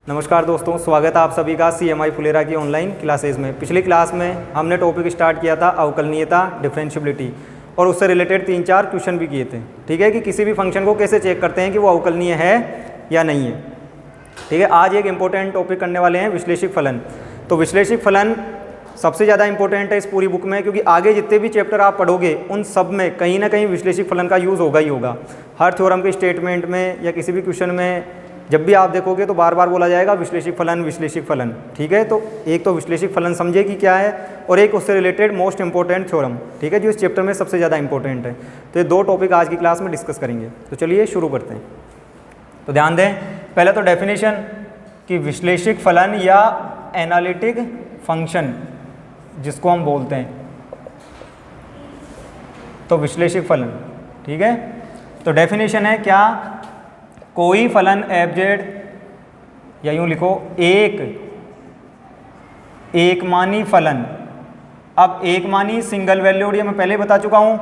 नमस्कार दोस्तों, स्वागत है आप सभी का CMI फुलेरा की ऑनलाइन क्लासेज में। पिछली क्लास में हमने टॉपिक स्टार्ट किया था अवकलनीयता, डिफरेंशियबिलिटी, और उससे रिलेटेड 3-4 क्वेश्चन भी किए थे। ठीक है, कि किसी भी फंक्शन को कैसे चेक करते हैं कि वो अवकलनीय है या नहीं है। ठीक है, आज एक इंपॉर्टेंट टॉपिक करने वाले हैं विश्लेषिक फलन। तो विश्लेषिक फलन सबसे ज़्यादा इंपॉर्टेंट है इस पूरी बुक में, क्योंकि आगे जितने भी चैप्टर आप पढ़ोगे उन सब में कहीं ना कहीं विश्लेषिक फलन का यूज़ होगा ही होगा। हर थ्योरम के स्टेटमेंट में या किसी भी क्वेश्चन में जब भी आप देखोगे तो बार बार बोला जाएगा विश्लेषिक फलन, विश्लेषिक फलन। ठीक है, तो एक तो विश्लेषिक फलन समझे कि क्या है, और एक उससे रिलेटेड मोस्ट इंपॉर्टेंट थ्योरम, ठीक है, जो इस चैप्टर में सबसे ज़्यादा इंपॉर्टेंट है। तो ये दो टॉपिक आज की क्लास में डिस्कस करेंगे। तो चलिए शुरू करते हैं। तो ध्यान दें, पहले तो डेफिनेशन कि विश्लेषिक फलन या एनालिटिक फंक्शन जिसको हम बोलते हैं, तो विश्लेषिक फलन। ठीक है, तो डेफिनेशन है क्या, कोई फलन f(z) या यूं लिखो एकमानी फलन। अब एकमानी सिंगल वैल्यूड, ये मैं पहले बता चुका हूं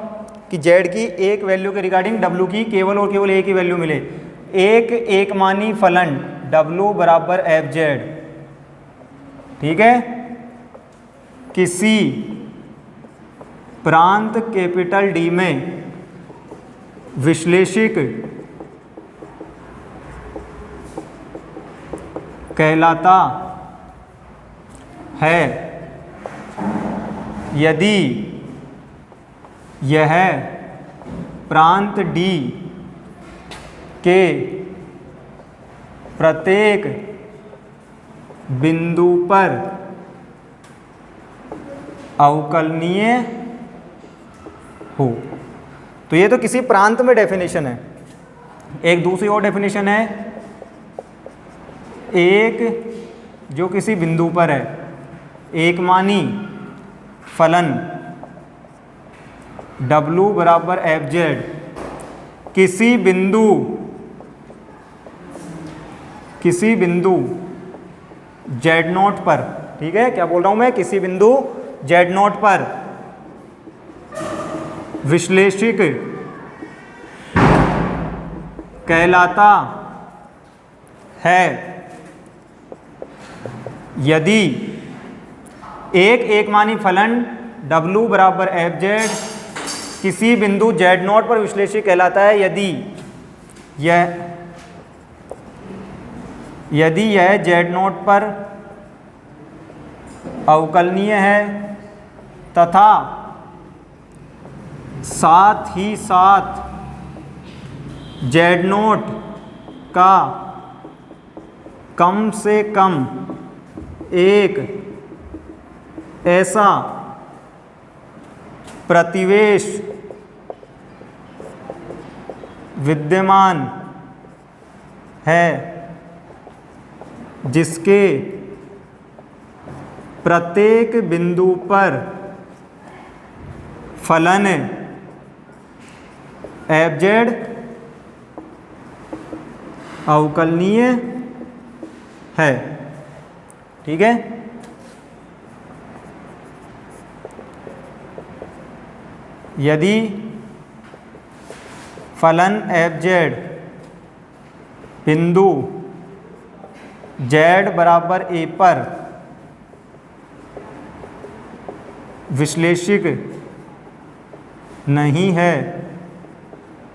कि z की एक वैल्यू के रिगार्डिंग w की केवल और केवल एक ही वैल्यू मिले। एकमानी फलन w बराबर f(z), ठीक है, किसी प्रांत कैपिटल D में विश्लेषिक कहलाता है यदि यह प्रांत D के प्रत्येक बिंदु पर अवकलनीय हो। तो ये तो किसी प्रांत में डेफिनेशन है। एक दूसरी और डेफिनेशन है, एक जो किसी बिंदु पर है, एकमानी फलन w बराबर f(z) किसी बिंदु z0 पर। ठीक है, क्या बोल रहा हूं मैं, किसी बिंदु z0 पर विश्लेषिक कहलाता है यदि एकमानी फलन w बराबर f(z) किसी बिंदु z0 पर विश्लेषिक कहलाता है यदि यह z0 पर अवकलनीय है तथा साथ ही साथ z0 का कम से कम एक ऐसा प्रतिवेश विद्यमान है जिसके प्रत्येक बिंदु पर फलन f(z) अवकलनीय है। ठीक है, यदि फलन f(z) बिंदु z बराबर a पर विश्लेषिक नहीं है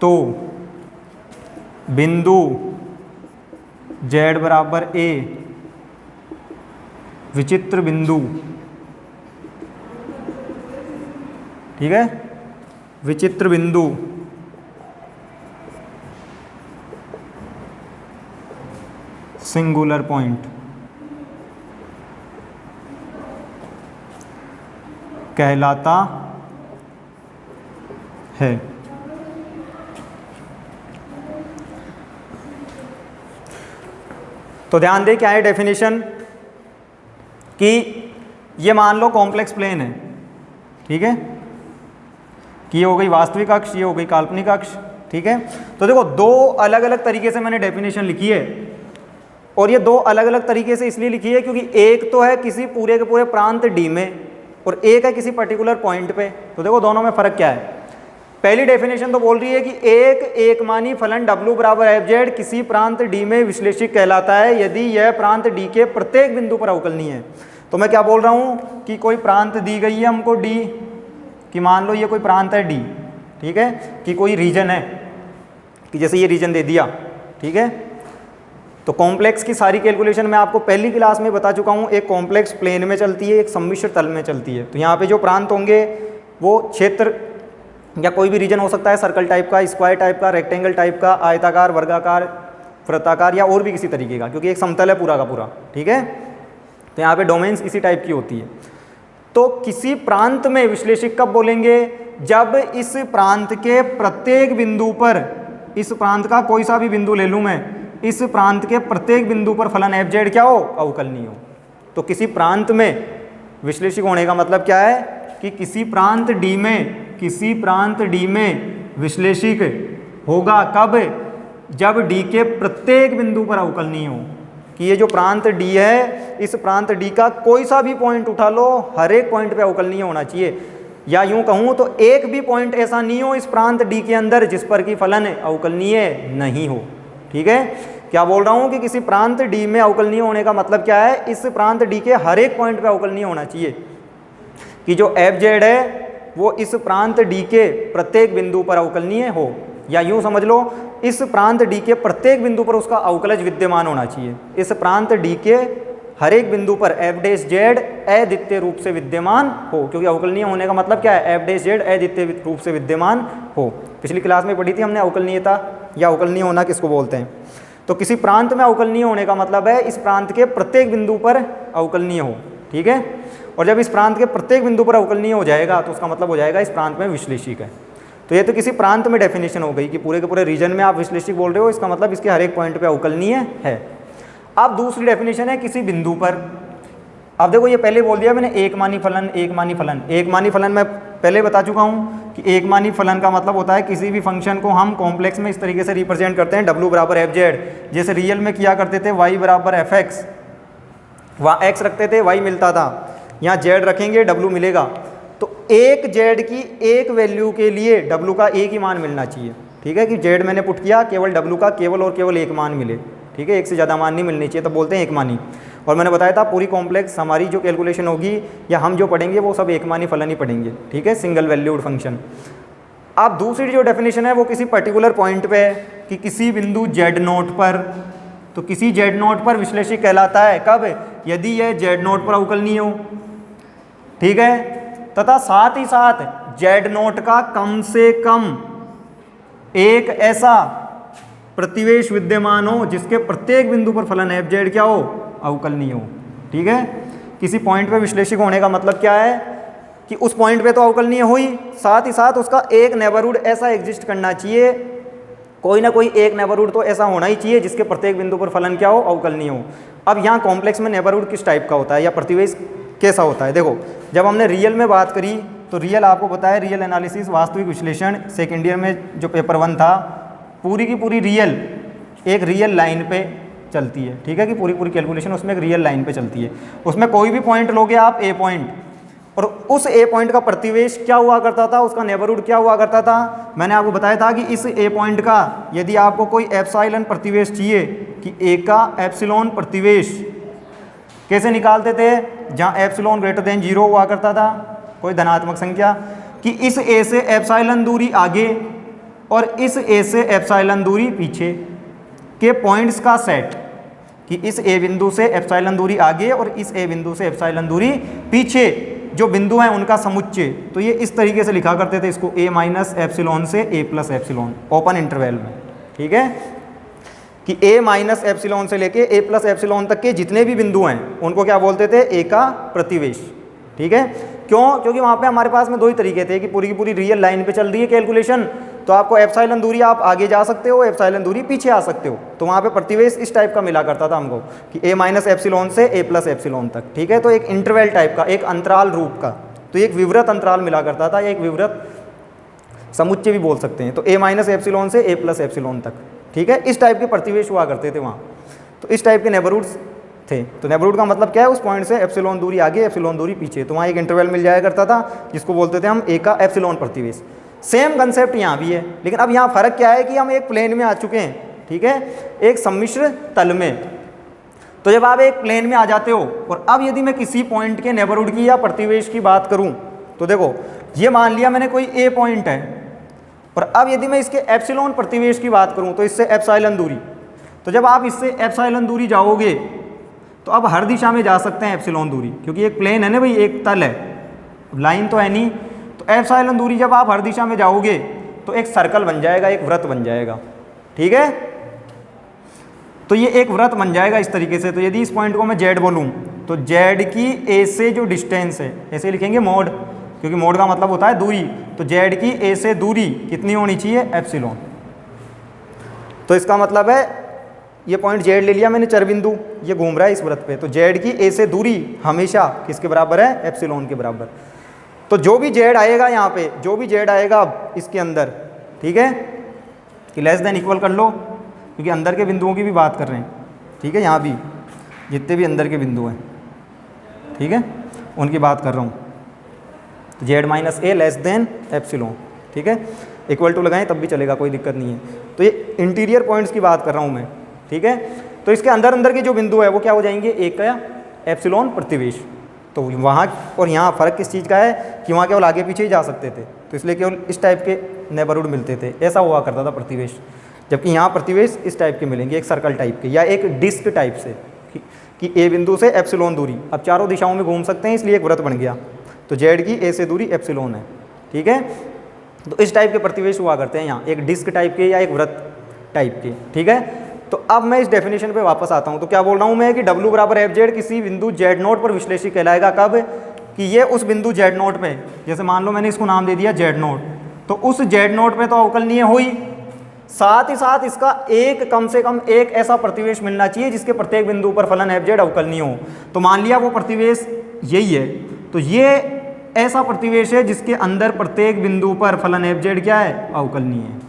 तो बिंदु z बराबर a विचित्र बिंदु, ठीक है, विचित्र बिंदु सिंगुलर पॉइंट कहलाता है। तो ध्यान दें क्या है डेफिनेशन, कि ये मान लो कॉम्प्लेक्स प्लेन है। ठीक है, कि ये हो गई वास्तविक अक्ष, ये हो गई काल्पनिक अक्ष। ठीक है, तो देखो दो अलग अलग तरीके से मैंने डेफिनेशन लिखी है, और ये दो अलग अलग तरीके से इसलिए लिखी है क्योंकि एक तो है किसी पूरे के पूरे प्रांत D में और एक है किसी पर्टिकुलर पॉइंट पे। तो देखो दोनों में फ़र्क क्या है। पहली डेफिनेशन तो बोल रही है कि एक एकमानी फलन W बराबर एफ किसी प्रांत D में विश्लेषिक कहलाता है यदि यह प्रांत D के प्रत्येक बिंदु पर अवकलनीय है। तो मैं क्या बोल रहा हूँ कि कोई प्रांत दी गई है हमको D, कि मान लो ये कोई प्रांत है D, ठीक है, कि कोई रीजन है, कि जैसे ये रीजन दे दिया, ठीक है। तो कॉम्प्लेक्स की सारी कैलकुलेशन मैं आपको पहली क्लास में बता चुका हूँ। एक कॉम्प्लेक्स प्लेन में चलती है, एक सम्मिश्र तल में चलती है। तो यहाँ पे जो प्रांत होंगे वो क्षेत्र या कोई भी रीजन हो सकता है, सर्कल टाइप का, स्क्वायर टाइप का, रेक्टेंगल टाइप का, आयताकार, वर्गाकार, वृत्ताकार या और भी किसी तरीके का, क्योंकि एक समतल है पूरा का पूरा, ठीक है। तो यहाँ पे डोमेन्स इसी टाइप की होती है। तो किसी प्रांत में विश्लेषिक कब बोलेंगे? जब इस प्रांत के प्रत्येक बिंदु पर, इस प्रांत का कोई सा भी बिंदु ले लूँ मैं, इस प्रांत के प्रत्येक बिंदु पर फलन एफ जेड क्या हो? अवकलनीय हो। तो किसी प्रांत में विश्लेषिक होने का मतलब क्या है कि किसी प्रांत डी में, किसी प्रांत डी में विश्लेषिक होगा कब? जब डी के प्रत्येक बिंदु पर अवकलनीय हो। कि ये जो प्रांत डी है, इस प्रांत डी का कोई सा भी पॉइंट उठा लो, हर एक पॉइंट पे अवकलनीय होना चाहिए। या यूं कहूं तो एक भी पॉइंट ऐसा नहीं हो इस प्रांत डी के अंदर जिस पर कि फलन अवकलनीय नहीं हो, ठीक है। क्या बोल रहा हूं कि किसी प्रांत डी में अवकलनीय होने का मतलब क्या है? इस प्रांत डी के हर एक पॉइंट पे अवकलनीय होना चाहिए, कि जो एफ जेड है वो इस प्रांत डी के प्रत्येक बिंदु पर अवकलनीय हो। या यूं समझ लो, इस प्रांत डी के प्रत्येक बिंदु पर उसका अवकलज विद्यमान होना चाहिए। इस प्रांत डी के हर एक बिंदु पर एफ डैश जेड अद्वितीय रूप से विद्यमान हो, क्योंकि अवकलनीय होने का मतलब क्या है? एफ डैश जेड अद्वितीय रूप से विद्यमान हो। पिछली क्लास में पढ़ी थी हमने अवकलनीयता या अवकलनीय होना किसको बोलते हैं। तो किसी प्रांत में अवकलनीय होने का मतलब है इस प्रांत के प्रत्येक बिंदु पर अवकलनीय हो, ठीक है। और जब इस प्रांत के प्रत्येक बिंदु पर अवकलनीय हो जाएगा तो उसका मतलब हो जाएगा इस प्रांत में विश्लेषिक है। तो ये तो किसी प्रांत में डेफिनेशन हो गई कि पूरे के पूरे रीजन में आप विश्लेषिक बोल रहे हो, इसका मतलब इसके हर एक पॉइंट पे अवकलनीय है। अब दूसरी डेफिनेशन है किसी बिंदु पर। अब देखो ये पहले बोल दिया मैंने एकमानी फलन, एकमानी फलन। एकमानी फलन मैं पहले बता चुका हूँ कि एकमानी फलन का मतलब होता है किसी भी फंक्शन को हम कॉम्प्लेक्स में इस तरीके से रिप्रेजेंट करते हैं, W बराबर एफ जेड। जैसे रियल में किया करते थे y बराबर एफ एक्स, वहाँ x रखते थे y मिलता था, यहाँ z रखेंगे W मिलेगा। तो एक z की एक वैल्यू के लिए W का एक ही मान मिलना चाहिए, ठीक है। कि z मैंने पुट किया, केवल W का केवल और केवल एक मान मिले, ठीक है। एक से ज़्यादा मान नहीं मिलनी चाहिए, तो बोलते हैं एकमानी। और मैंने बताया था पूरी कॉम्प्लेक्स हमारी जो कैलकुलेशन होगी या हम जो पढ़ेंगे वो सब एकमानी फलन ही पढ़ेंगे, ठीक है, सिंगल वैल्यूड फंक्शन। अब दूसरी जो डेफिनेशन है वो किसी पर्टिकुलर पॉइंट पे है कि किसी बिंदु z नोट पर, तो किसी z नोट पर विश्लेषिक कहलाता है कब? यदि यह z नोट पर अवकलनीय हो, ठीक है, तथा साथ ही साथ z नोट का कम से कम एक ऐसा प्रतिवेश विद्यमान हो जिसके प्रत्येक बिंदु पर फलन एफ जेड क्या हो? अवकलनीय हो, ठीक है। किसी पॉइंट पे विश्लेषिक होने का मतलब क्या है कि उस पॉइंट पे तो अवकलनीय हो ही, साथ ही साथ उसका एक नेबरहुड ऐसा एग्जिस्ट करना चाहिए, कोई ना कोई एक नेबरहुड तो ऐसा होना ही चाहिए जिसके प्रत्येक बिंदु पर फलन क्या हो? अवकलनीय हो। अब यहाँ कॉम्प्लेक्स में नेबरहुड किस टाइप का होता है या प्रतिवेश कैसा होता है? देखो, जब हमने रियल में बात करी तो रियल आपको पता है, रियल एनालिसिस वास्तविक विश्लेषण सेकेंड ईयर में जो पेपर 1 था, पूरी की पूरी रियल एक रियल लाइन पे चलती है, ठीक है, कि पूरी पूरी कैलकुलेशन उसमें एक रियल लाइन पे चलती है। उसमें कोई भी पॉइंट लोगे आप ए पॉइंट, और उस ए पॉइंट का प्रतिवेश क्या हुआ करता था, उसका नेबरहुड क्या हुआ करता था। मैंने आपको बताया था कि इस ए पॉइंट का यदि आपको कोई एप्सिलॉन प्रतिवेश चाहिए, कि ए का एप्सिलॉन प्रतिवेश कैसे निकालते थे, जहाँ एप्सिलॉन ग्रेटर देन 0 हुआ करता था, कोई धनात्मक संख्या, कि इस ए से एप्सिलॉन दूरी आगे और इस ए से एप्सिलॉन दूरी पीछे के पॉइंट्स का सेट, कि इस ए बिंदु से एप्सिलॉन दूरी आगे और इस ए बिंदु से एप्सिलॉन दूरी पीछे जो बिंदु हैं उनका समुच्चय। तो ये इस तरीके से लिखा करते थे इसको, a माइनस एप्सिलॉन से a plus epsilon open interval में, ठीक है, कि a माइनस एप्सिलॉन से लेके a प्लस एप्सिलॉन तक के जितने भी बिंदु हैं उनको क्या बोलते थे? a का प्रतिवेश, ठीक है। क्यों? क्योंकि वहाँ पे हमारे पास में दो ही तरीके थे कि पूरी की पूरी रियल लाइन पे चल रही है कैलकुलेशन, तो आपको एप्सिलॉन दूरी आप आगे जा सकते हो, एप्सिलॉन दूरी पीछे आ सकते हो। तो वहाँ पे प्रतिवेश इस टाइप का मिला करता था हमको कि a माइनस एप्सिलॉन से a प्लस एप्सिलॉन तक, ठीक है। तो एक इंटरवल टाइप का, एक अंतराल रूप का, तो एक विवृत अंतराल मिला करता था, एक विवृत समुच्चय भी बोल सकते हैं। तो a माइनस एप्सिलॉन से a प्लस एप्सिलॉन तक, ठीक है, इस टाइप के प्रतिवेश हुआ करते थे वहाँ। तो इस टाइप के नेबरहुड्स थे। तो नेबरहुड का मतलब क्या है? उस पॉइंट से एप्सिलॉन दूरी आगे, एप्सिलॉन दूरी पीछे, तो वहाँ एक इंटरवल मिल जाया करता था जिसको बोलते थे हम ए का एप्सिलॉन प्रतिवेश। सेम कंसेप्ट यहाँ भी है, लेकिन अब यहाँ फ़र्क क्या है कि हम एक प्लेन में आ चुके हैं, ठीक है, एक सम्मिश्र तल में। तो जब आप एक प्लेन में आ जाते हो और अब यदि मैं किसी पॉइंट के नेबरहुड की या प्रतिवेश की बात करूं, तो देखो ये मान लिया मैंने कोई ए पॉइंट है, और अब यदि मैं इसके एप्सिलॉन प्रतिवेश की बात करूं तो इससे एप्सिलॉन दूरी, तो जब आप इससे एप्सिलॉन दूरी जाओगे तो अब हर दिशा में जा सकते हैं एप्सिलॉन दूरी, क्योंकि एक प्लेन है ना भाई, एक तल है, लाइन तो है नहीं, तो एप्सिलॉन दूरी जब आप हर दिशा में जाओगे तो एक सर्कल बन जाएगा, एक वृत्त बन जाएगा, ठीक है। तो ये एक वृत्त बन जाएगा इस तरीके से। तो यदि इस पॉइंट को मैं जेड बोलूँ तो जेड की ए से जो डिस्टेंस है, ऐसे लिखेंगे मोड, क्योंकि मोड का मतलब होता है दूरी, तो जेड की ए से दूरी कितनी होनी चाहिए, एप्सिलॉन। तो इसका मतलब है ये पॉइंट जेड ले लिया मैंने, चरबिंदु ये घूम रहा है इस वृत्त पे, तो जेड की ए से दूरी हमेशा किसके बराबर है, एप्सिलॉन के बराबर। तो जो भी जेड आएगा यहाँ पे, जो भी जेड आएगा अब इसके अंदर, ठीक है, कि लेस देन इक्वल कर लो, क्योंकि अंदर के बिंदुओं की भी बात कर रहे हैं, ठीक है, यहाँ भी जितने भी अंदर के बिंदु हैं, ठीक है, उनकी बात कर रहा हूँ। तो जेड माइनस ए लेस देन एप्सिलॉन, ठीक है, इक्वल टू लगाएं तब भी चलेगा, कोई दिक्कत नहीं है। तो ये इंटीरियर पॉइंट्स की बात कर रहा हूँ मैं, ठीक है। तो इसके अंदर अंदर के जो बिंदु है वो क्या हो जाएंगे, एक का एप्सिलॉन प्रतिवेश। तो वहाँ और यहाँ फ़र्क किस चीज़ का है कि वहाँ केवल आगे पीछे ही जा सकते थे, तो इसलिए केवल इस टाइप के नेबरहुड मिलते थे, ऐसा हुआ करता था प्रतिवेश। जबकि यहाँ प्रतिवेश इस टाइप के मिलेंगे, एक सर्कल टाइप के या एक डिस्क टाइप से, कि ए बिंदु से एप्सिलॉन दूरी, अब चारों दिशाओं में घूम सकते हैं, इसलिए एक वृत्त बन गया। तो जेड की ए से दूरी एप्सिलॉन है, ठीक है। तो इस टाइप के प्रतिवेश हुआ करते हैं यहाँ, एक डिस्क टाइप के या एक वृत्त टाइप के, ठीक है। तो अब मैं इस डेफिनेशन पे वापस आता हूँ। तो क्या बोल रहा हूँ मैं कि W बराबर एफ जेड किसी बिंदु जेड नोट पर विश्लेषी कहलाएगा कब, कि ये उस बिंदु जेड नोट पे, जैसे मान लो मैंने इसको नाम दे दिया जेड नोट, तो उस जेड नोट पे तो अवकलनीय हुई, साथ ही साथ इसका एक कम से कम एक ऐसा प्रतिवेश मिलना चाहिए जिसके प्रत्येक बिंदु पर फलन एफ जेड अवकलनीय हो। तो मान लिया वो प्रतिवेश यही है, तो ये ऐसा प्रतिवेश है जिसके अंदर प्रत्येक बिंदु पर फलन एफ जेड क्या है, अवकलनीय है।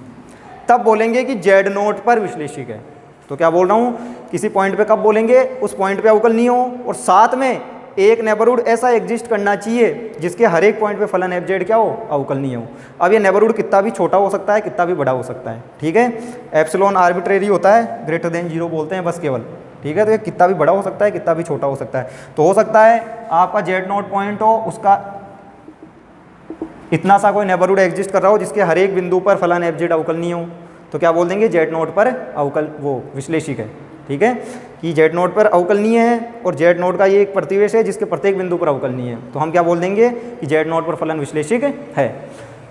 तब बोलेंगे कि जेड नोट पर विश्लेषिक है। तो क्या बोल रहा हूँ, किसी पॉइंट पे कब बोलेंगे, उस पॉइंट पे अवकलनीय हो, और साथ में एक नेबरहुड ऐसा एग्जिस्ट करना चाहिए जिसके हर एक पॉइंट पे फलन एफ जेड क्या हो, अवकलनीय हो। अब ये नेबरहुड कितना भी छोटा हो सकता है, कितना भी बड़ा हो सकता है, ठीक है। एप्सिलॉन आर्बिट्रेरी होता है, ग्रेटर देन 0 बोलते हैं बस केवल, ठीक है। तो ये कितना भी बड़ा हो सकता है, कितना भी छोटा हो सकता है। तो हो सकता है आपका जेड नोट पॉइंट हो, उसका इतना सा कोई नेबरहुड एग्जिस्ट कर रहा हो जिसके हर एक बिंदु पर फलन एफ जेड अवकलनीय हो, तो क्या बोल देंगे, जेड नोट पर वो विश्लेषिक है, ठीक है, कि जेड नोट पर अवकलनीय है, और जेड नोट का ये एक प्रतिवेश है जिसके प्रत्येक बिंदु पर अवकलनीय है। तो हम क्या बोल देंगे कि जेड नोट पर फलन विश्लेषिक है।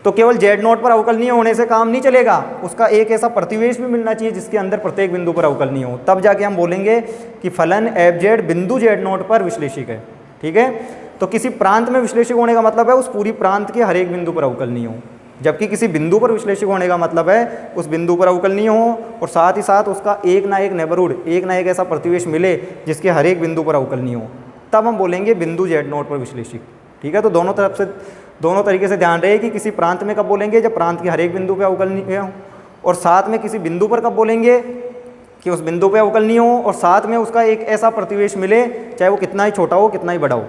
तो केवल जेड नोट पर अवकलनीय होने से काम नहीं चलेगा, उसका एक ऐसा प्रतिवेश भी मिलना चाहिए जिसके अंदर प्रत्येक बिंदु पर अवकलनीय हो, तब जाके हम बोलेंगे कि फलन एफ जेड बिंदु जेड नोट पर विश्लेषिक है, ठीक है। तो किसी प्रांत में विश्लेषिक होने का मतलब है उस पूरी प्रांत के हर एक बिंदु पर अवकलनीय हो, जबकि किसी बिंदु पर विश्लेषिक होने का मतलब है उस बिंदु पर अवकलनीय हो, और साथ ही साथ उसका एक ना एक नेबरहुड, एक ना एक ऐसा प्रतिवेश मिले जिसके हर एक बिंदु पर अवकलनीय हो, तब हम बोलेंगे बिंदु जेड नोट पर विश्लेषिक, ठीक है। तो दोनों तरीके से ध्यान रहे कि किसी प्रांत में कब बोलेंगे, जब प्रांत के हर एक बिंदु पर अवकलनीय हो, और साथ में किसी बिंदु पर कब बोलेंगे कि उस बिंदु पर अवकलनीय हो, और साथ में उसका एक ऐसा प्रतिवेश मिले, चाहे वो कितना ही छोटा हो कितना ही बड़ा हो,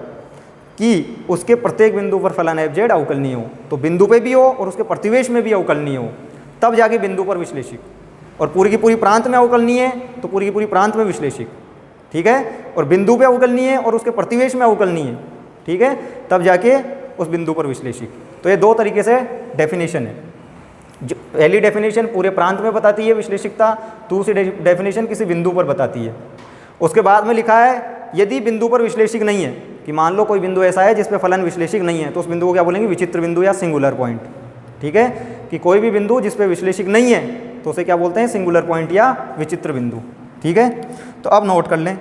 कि उसके प्रत्येक बिंदु पर फलन एफ जेड अवकलनीय हो। तो बिंदु पे भी हो और उसके प्रतिवेश में भी अवकलनीय हो, तब जाके बिंदु पर विश्लेषिक। और पूरी की पूरी प्रांत में अवकलनीय है तो पूरी की पूरी प्रांत में विश्लेषिक, ठीक है। और बिंदु पे अवकलनीय है और उसके प्रतिवेश में अवकलनीय है, ठीक है, तब जाके उस बिंदु पर विश्लेषिक। तो ये दो तरीके से डेफिनेशन है। जो पहली डेफिनेशन पूरे प्रांत में बताती है विश्लेषिकता, दूसरी डेफिनेशन किसी बिंदु पर बताती है। उसके बाद में लिखा है यदि बिंदु पर विश्लेषिक नहीं है, कि मान लो कोई बिंदु ऐसा है जिस पे फलन विश्लेषिक नहीं है, तो उस बिंदु को क्या बोलेंगे, विचित्र बिंदु या सिंगुलर पॉइंट, ठीक है। कि कोई भी बिंदु जिस पे विश्लेषिक नहीं है तो उसे क्या बोलते हैं, सिंगुलर पॉइंट या विचित्र बिंदु, ठीक है। तो अब नोट कर लें।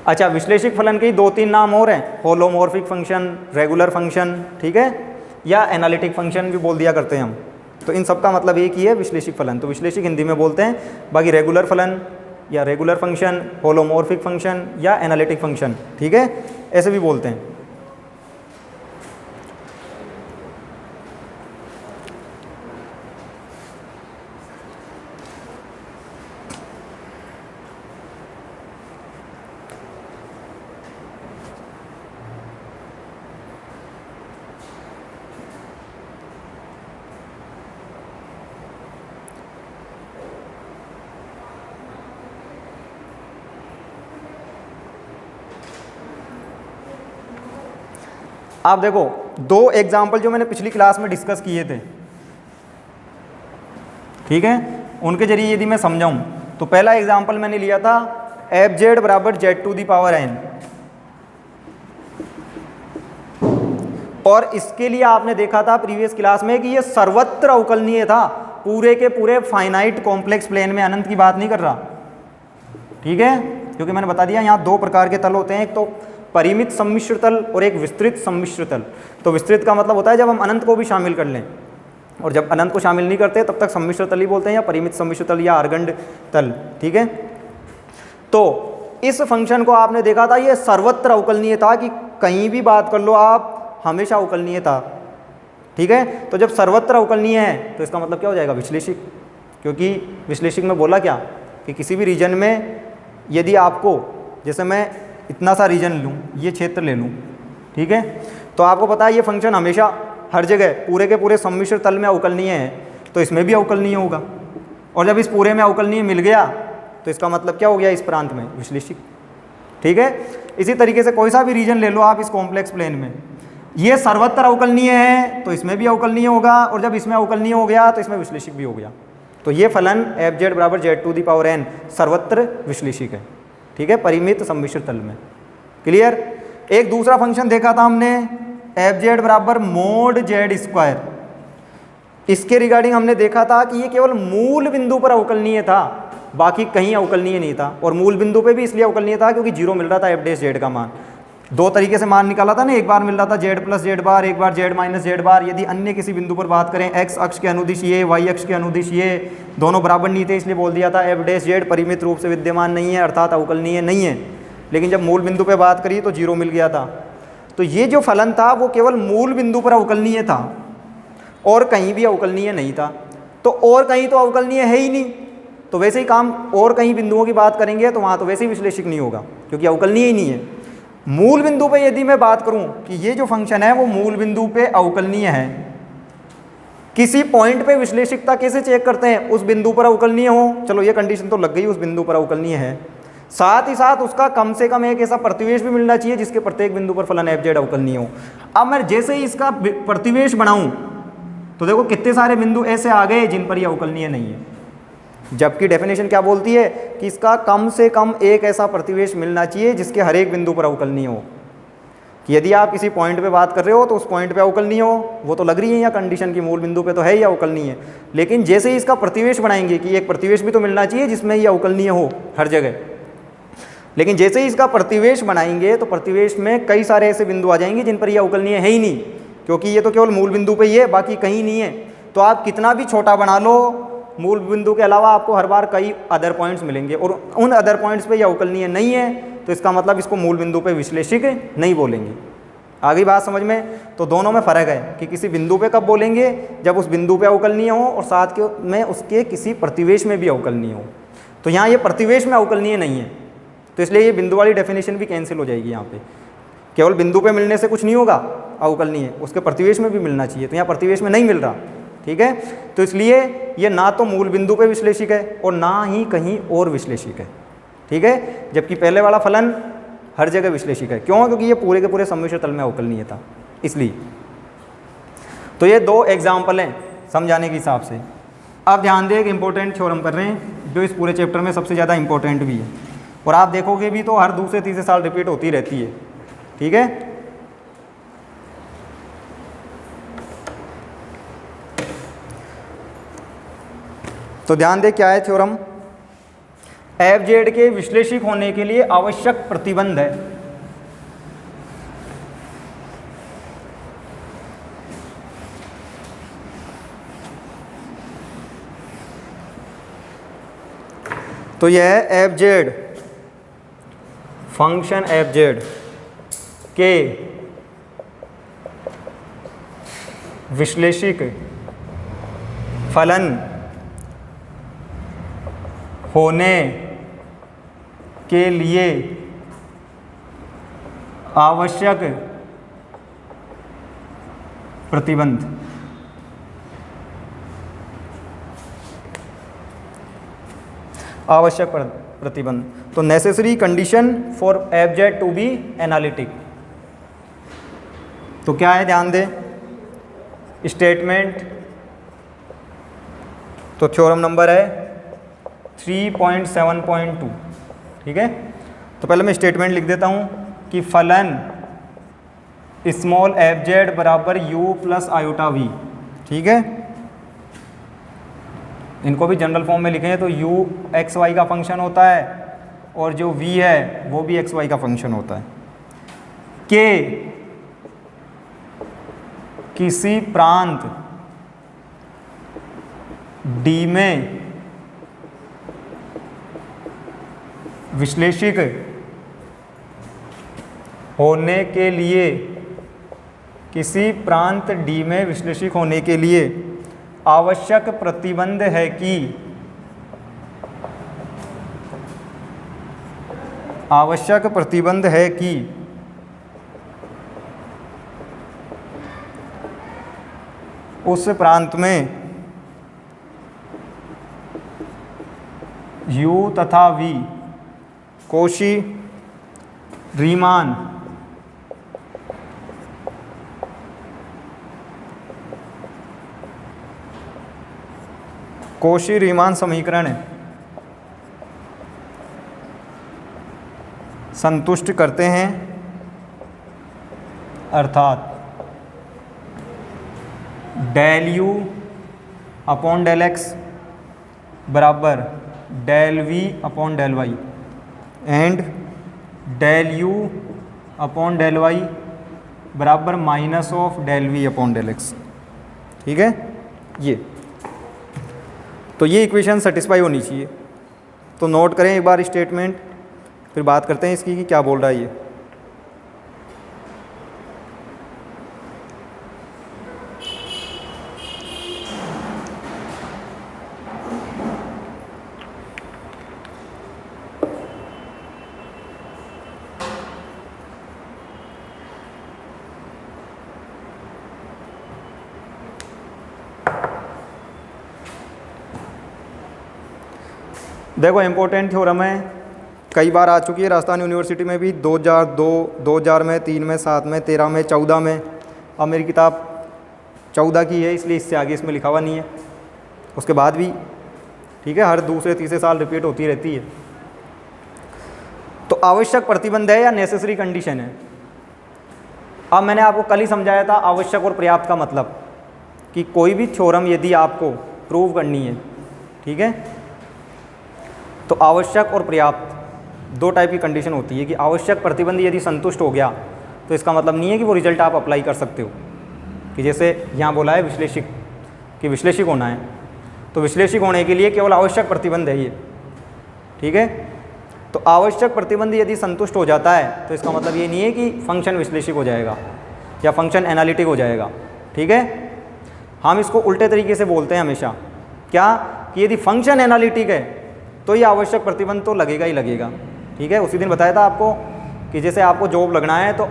अच्छा, विश्लेषिक फलन के 2-3 नाम और हैं, होलोमॉर्फिक फंक्शन, रेगुलर फंक्शन, ठीक है, या एनालिटिक फंक्शन भी बोल दिया करते हैं हम। तो इन सब का मतलब एक ही है, विश्लेषिक फलन। तो विश्लेषिक हिंदी में बोलते हैं, बाकी रेगुलर फलन या रेगुलर फंक्शन, होलोमॉर्फिक फंक्शन या एनालिटिक फंक्शन, ठीक है, ऐसे भी बोलते हैं। आप देखो दो एग्जाम्पल जो मैंने पिछली क्लास में डिस्कस किए थे, ठीक है, उनके जरिए यदि मैं समझाऊं तो पहला एग्जाम्पल मैंने लिया था एफ जेड बराबर z to the power n, और इसके लिए आपने देखा था प्रीवियस क्लास में कि ये सर्वत्र अवकलनीय था, पूरे के पूरे फाइनाइट कॉम्प्लेक्स प्लेन में, अनंत की बात नहीं कर रहा, ठीक है, क्योंकि मैंने बता दिया यहाँ दो प्रकार के तल होते हैं, एक तो परिमित सम्मिश्र तल और एक विस्तृत सम्मिश्र तल। तो विस्तृत का मतलब होता है जब हम अनंत को भी शामिल कर लें, और जब अनंत को शामिल नहीं करते तब तक सम्मिश्र तल ही बोलते हैं, या परिमित सम्मिश्र तल या अर्गंड तल, ठीक है। तो इस फंक्शन को आपने देखा था ये सर्वत्र अवकलनीय था, कि कहीं भी बात कर लो आप हमेशा अवकलनीय था, ठीक है। तो जब सर्वत्र अवकलनीय है तो इसका मतलब क्या हो जाएगा, विश्लेषिक, क्योंकि विश्लेषिक में बोला क्या कि किसी भी रीजन में यदि आपको, जैसे मैं इतना सा रीजन लूँ, ये क्षेत्र ले लूँ, ठीक है, तो आपको पता है ये फंक्शन हमेशा हर जगह पूरे के पूरे सम्मिश्र तल में अवकलनीय है, तो इसमें भी अवकलनीय होगा, और जब इस पूरे में अवकलनीय मिल गया तो इसका मतलब क्या हो गया, इस प्रांत में विश्लेषिक, ठीक है। इसी तरीके से कोई सा भी रीजन ले लो आप इस कॉम्प्लेक्स प्लेन में, ये सर्वत्र अवकलनीय है तो इसमें भी अवकलनीय होगा, और जब इसमें अवकलनीय हो गया तो इसमें विश्लेषिक भी हो गया। तो ये फलन एफ जेड बराबर z to the power n सर्वत्र विश्लेषिक है, ठीक है, परिमित सम्मिश्र तल में। क्लियर। एक दूसरा फंक्शन देखा था हमने एफ जेड बराबर मोड जेड स्क्वायर, इसके रिगार्डिंग हमने देखा था कि ये केवल मूल बिंदु पर अवकलनीय था, बाकी कहीं अवकलनीय नहीं था, और मूल बिंदु पे भी इसलिए अवकलनीय था क्योंकि जीरो मिल रहा था एफ डैश जेड का मान। दो तरीके से मान निकाला था ना, एक बार मिल रहा था जेड प्लस जेड बार, एक बार जेड माइनस जेड बार। यदि अन्य किसी बिंदु पर बात करें, एक्स अक्ष के अनुदिश ये, वाई अक्ष के अनुदिश ये, दोनों बराबर नहीं थे, इसलिए बोल दिया था एफ डैश जेड परिमित रूप से विद्यमान नहीं है, अर्थात अवकलनीय नहीं है। लेकिन जब मूल बिंदु पर बात करी तो जीरो मिल गया था। तो ये जो फलन था वो केवल मूल बिंदु पर अवकलनीय था और कहीं भी अवकलनीय नहीं था। तो और कहीं तो अवकलनीय है ही नहीं, तो वैसे ही काम और कहीं बिंदुओं की बात करेंगे तो वहाँ तो वैसे ही विश्लेषिक नहीं होगा, क्योंकि अवकलनीय ही नहीं है। मूल बिंदु पे यदि मैं बात करूं कि ये जो फंक्शन है वो मूल बिंदु पे अवकलनीय है, किसी पॉइंट पे विश्लेषिकता कैसे चेक करते हैं, उस बिंदु पर अवकलनीय हो, चलो ये कंडीशन तो लग गई, उस बिंदु पर अवकलनीय है, साथ ही साथ उसका कम से कम एक ऐसा प्रतिवेश भी मिलना चाहिए जिसके प्रत्येक बिंदु पर फलन एफ जेड अवकलनीय हो। अब मैं जैसे ही इसका प्रतिवेश बनाऊं तो देखो कितने सारे बिंदु ऐसे आ गए जिन पर ये अवकलनीय नहीं है, जबकि डेफिनेशन क्या बोलती है कि इसका कम से कम एक ऐसा प्रतिवेश मिलना चाहिए जिसके हर एक बिंदु पर अवकलनीय हो। कि यदि आप किसी पॉइंट पे बात कर रहे हो तो उस पॉइंट पे अवकलनीय हो, वो तो लग रही है या कंडीशन की मूल बिंदु पे तो है ही अवकलनीय है, लेकिन जैसे ही इसका प्रतिवेश बनाएंगे कि एक प्रतिवेश भी तो मिलना चाहिए जिसमें ये अवकलनीय हो हर जगह, लेकिन जैसे ही इसका प्रतिवेश बनाएंगे तो प्रतिवेश में कई सारे ऐसे बिंदु आ जाएंगे जिन पर ये अवकलनीय है ही नहीं, क्योंकि ये तो केवल मूल बिंदु पे ही है, बाकी कहीं नहीं है। तो आप कितना भी छोटा बना लो, मूल बिंदु के अलावा आपको हर बार कई अदर पॉइंट्स मिलेंगे, और उन अदर पॉइंट्स पे ये अवकलनीय नहीं है, तो इसका मतलब इसको मूल बिंदु पे विश्लेषिक नहीं बोलेंगे। आगे बात समझ में? तो दोनों में फ़र्क है कि किसी बिंदु पे कब बोलेंगे, जब उस बिंदु पे अवकलनीय हो और साथ में उसके किसी प्रतिवेश में भी अवकलनीय हो। तो यहाँ ये प्रतिवेश में अवकलनीय नहीं है, तो इसलिए ये बिंदु वाली डेफिनेशन भी कैंसिल हो जाएगी। यहाँ पे केवल बिंदु पे मिलने से कुछ नहीं होगा अवकलनीय, उसके प्रतिवेश में भी मिलना चाहिए, तो यहाँ प्रतिवेश में नहीं मिल रहा, ठीक है। तो इसलिए ये ना तो मूल बिंदु पे विश्लेषिक है और ना ही कहीं और विश्लेषिक है, ठीक है। जबकि पहले वाला फलन हर जगह विश्लेषिक है। क्यों? क्योंकि ये पूरे के पूरे सम्मिश्र तल में अवकलनीय था, इसलिए। तो ये दो एग्जाम्पल हैं समझाने के हिसाब से। अब ध्यान दें, एक इंपॉर्टेंट थ्योरम कर रहे हैं जो इस पूरे चैप्टर में सबसे ज़्यादा इंपॉर्टेंट भी है, और आप देखोगे भी तो हर दूसरे तीसरे साल रिपीट होती रहती है, ठीक है। तो ध्यान दे क्या है थ्योरम। एफ जेड के विश्लेषिक होने के लिए आवश्यक प्रतिबंध है। तो यह है F Z, function F Z के विश्लेषिक फलन होने के लिए आवश्यक प्रतिबंध। आवश्यक प्रतिबंध, तो necessary condition for f z to be analytic. तो क्या है, ध्यान दें, स्टेटमेंट, तो थ्योरम नंबर है 3.7.2, ठीक है। तो पहले मैं स्टेटमेंट लिख देता हूँ कि फलन स्मॉल एफ जेड बराबर यू प्लस आयोटा वी, ठीक है। इनको भी जनरल फॉर्म में लिखें तो u एक्स वाई का फंक्शन होता है और जो v है वो भी एक्स वाई का फंक्शन होता है। के किसी प्रांत d में विश्लेषिक होने के लिए, किसी प्रांत d में विश्लेषिक होने के लिए आवश्यक प्रतिबंध है कि उस प्रांत में u तथा v कोशी रीमान रीमान समीकरण संतुष्ट करते हैं, अर्थात del u upon del x बराबर del v upon del y and del u upon del y बराबर minus of del v upon del x, ठीक है। तो ये इक्वेशन सेटिस्फाई होनी चाहिए। तो नोट करें एक बार स्टेटमेंट, फिर बात करते हैं इसकी कि क्या बोल रहा है ये। देखो इम्पोर्टेंट थ्योरम है, कई बार आ चुकी है राजस्थान यूनिवर्सिटी में भी, 2002, 2000 में, 3 में, 7 में, 13 में, 14 में। अब मेरी किताब 14 की है इसलिए इससे आगे इसमें लिखा हुआ नहीं है, उसके बाद भी, ठीक है, हर दूसरे तीसरे साल रिपीट होती रहती है। तो आवश्यक प्रतिबंध है या नेसेसरी कंडीशन है। अब मैंने आपको कल ही समझाया था आवश्यक और पर्याप्त का मतलब, कि कोई भी थ्योरम यदि आपको प्रूव करनी है, ठीक है, तो आवश्यक और पर्याप्त दो टाइप की कंडीशन होती है। कि आवश्यक प्रतिबंध यदि संतुष्ट हो गया तो इसका मतलब नहीं है कि वो रिजल्ट आप अप्लाई कर सकते हो। कि जैसे यहाँ बोला है विश्लेषिक, कि विश्लेषिक होना है, तो विश्लेषिक होने के लिए केवल आवश्यक प्रतिबंध है ये, ठीक है। तो आवश्यक प्रतिबंध यदि संतुष्ट हो जाता है तो इसका मतलब ये नहीं है कि फंक्शन विश्लेषिक हो जाएगा या फंक्शन एनालिटिक हो जाएगा, ठीक है। हम इसको उल्टे तरीके से बोलते हैं हमेशा, क्या, कि यदि फंक्शन एनालिटिक है तो ये आवश्यक प्रतिबंध तो लगेगा ही लगेगा, ठीक है। उसी दिन बताया था आपको कि जैसे आपको जॉब लगना है तो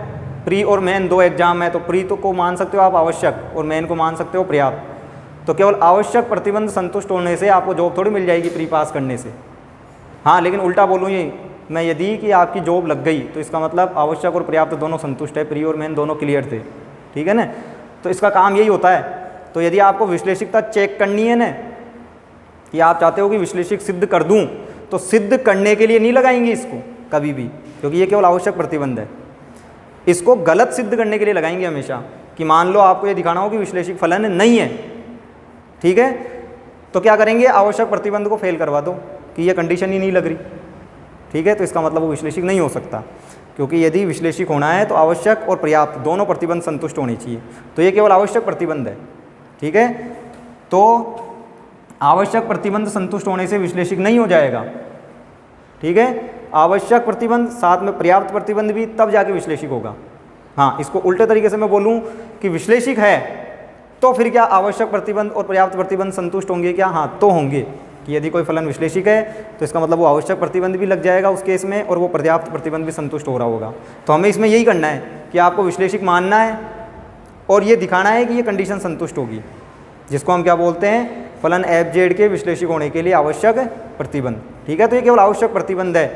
प्री और मेन दो एग्जाम है, तो प्री तो को मान सकते हो आप आवश्यक और मेन को मान सकते हो पर्याप्त। तो केवल आवश्यक प्रतिबंध संतुष्ट होने से आपको जॉब थोड़ी मिल जाएगी प्री पास करने से। हाँ, लेकिन उल्टा बोलूँ ये मैं, यदि कि आपकी जॉब लग गई तो इसका मतलब आवश्यक और पर्याप्त दोनों संतुष्ट है, प्री और मेन दोनों क्लियर थे, ठीक है ना। तो इसका काम यही होता है। तो यदि आपको विश्लेषिकता चेक करनी है ना, कि आप चाहते हो कि विश्लेषिक सिद्ध कर दूं, तो सिद्ध करने के लिए नहीं लगाएंगे इसको कभी भी, क्योंकि ये केवल आवश्यक प्रतिबंध है। इसको गलत सिद्ध करने के लिए लगाएंगे हमेशा, कि मान लो आपको ये दिखाना हो कि विश्लेषिक फलन नहीं है, ठीक है, तो क्या करेंगे, आवश्यक प्रतिबंध को फेल करवा दो कि ये कंडीशन ही नहीं लग रही, ठीक है। तो इसका मतलब वो विश्लेषिक नहीं हो सकता, क्योंकि यदि विश्लेषिक होना है तो आवश्यक और पर्याप्त दोनों प्रतिबंध संतुष्ट होनी चाहिए। तो ये केवल आवश्यक प्रतिबंध है, ठीक है। तो आवश्यक प्रतिबंध संतुष्ट होने से विश्लेषिक नहीं हो जाएगा, ठीक है। आवश्यक प्रतिबंध साथ में पर्याप्त प्रतिबंध भी, तब जाके विश्लेषिक होगा। हाँ, इसको उल्टे तरीके से मैं बोलूँ कि विश्लेषिक है तो फिर क्या आवश्यक प्रतिबंध और पर्याप्त प्रतिबंध संतुष्ट होंगे क्या? हाँ, तो होंगे। कि यदि कोई फलन विश्लेषिक है तो इसका मतलब वो आवश्यक प्रतिबंध भी लग जाएगा उस केस में और वो पर्याप्त प्रतिबंध भी संतुष्ट हो रहा होगा। तो हमें इसमें यही करना है कि आपको विश्लेषिक मानना है और ये दिखाना है कि ये कंडीशन संतुष्ट होगी, जिसको हम क्या बोलते हैं, फलन एफ जेड के विश्लेषिक होने के लिए आवश्यक प्रतिबंध, ठीक है। तो ये केवल आवश्यक प्रतिबंध है,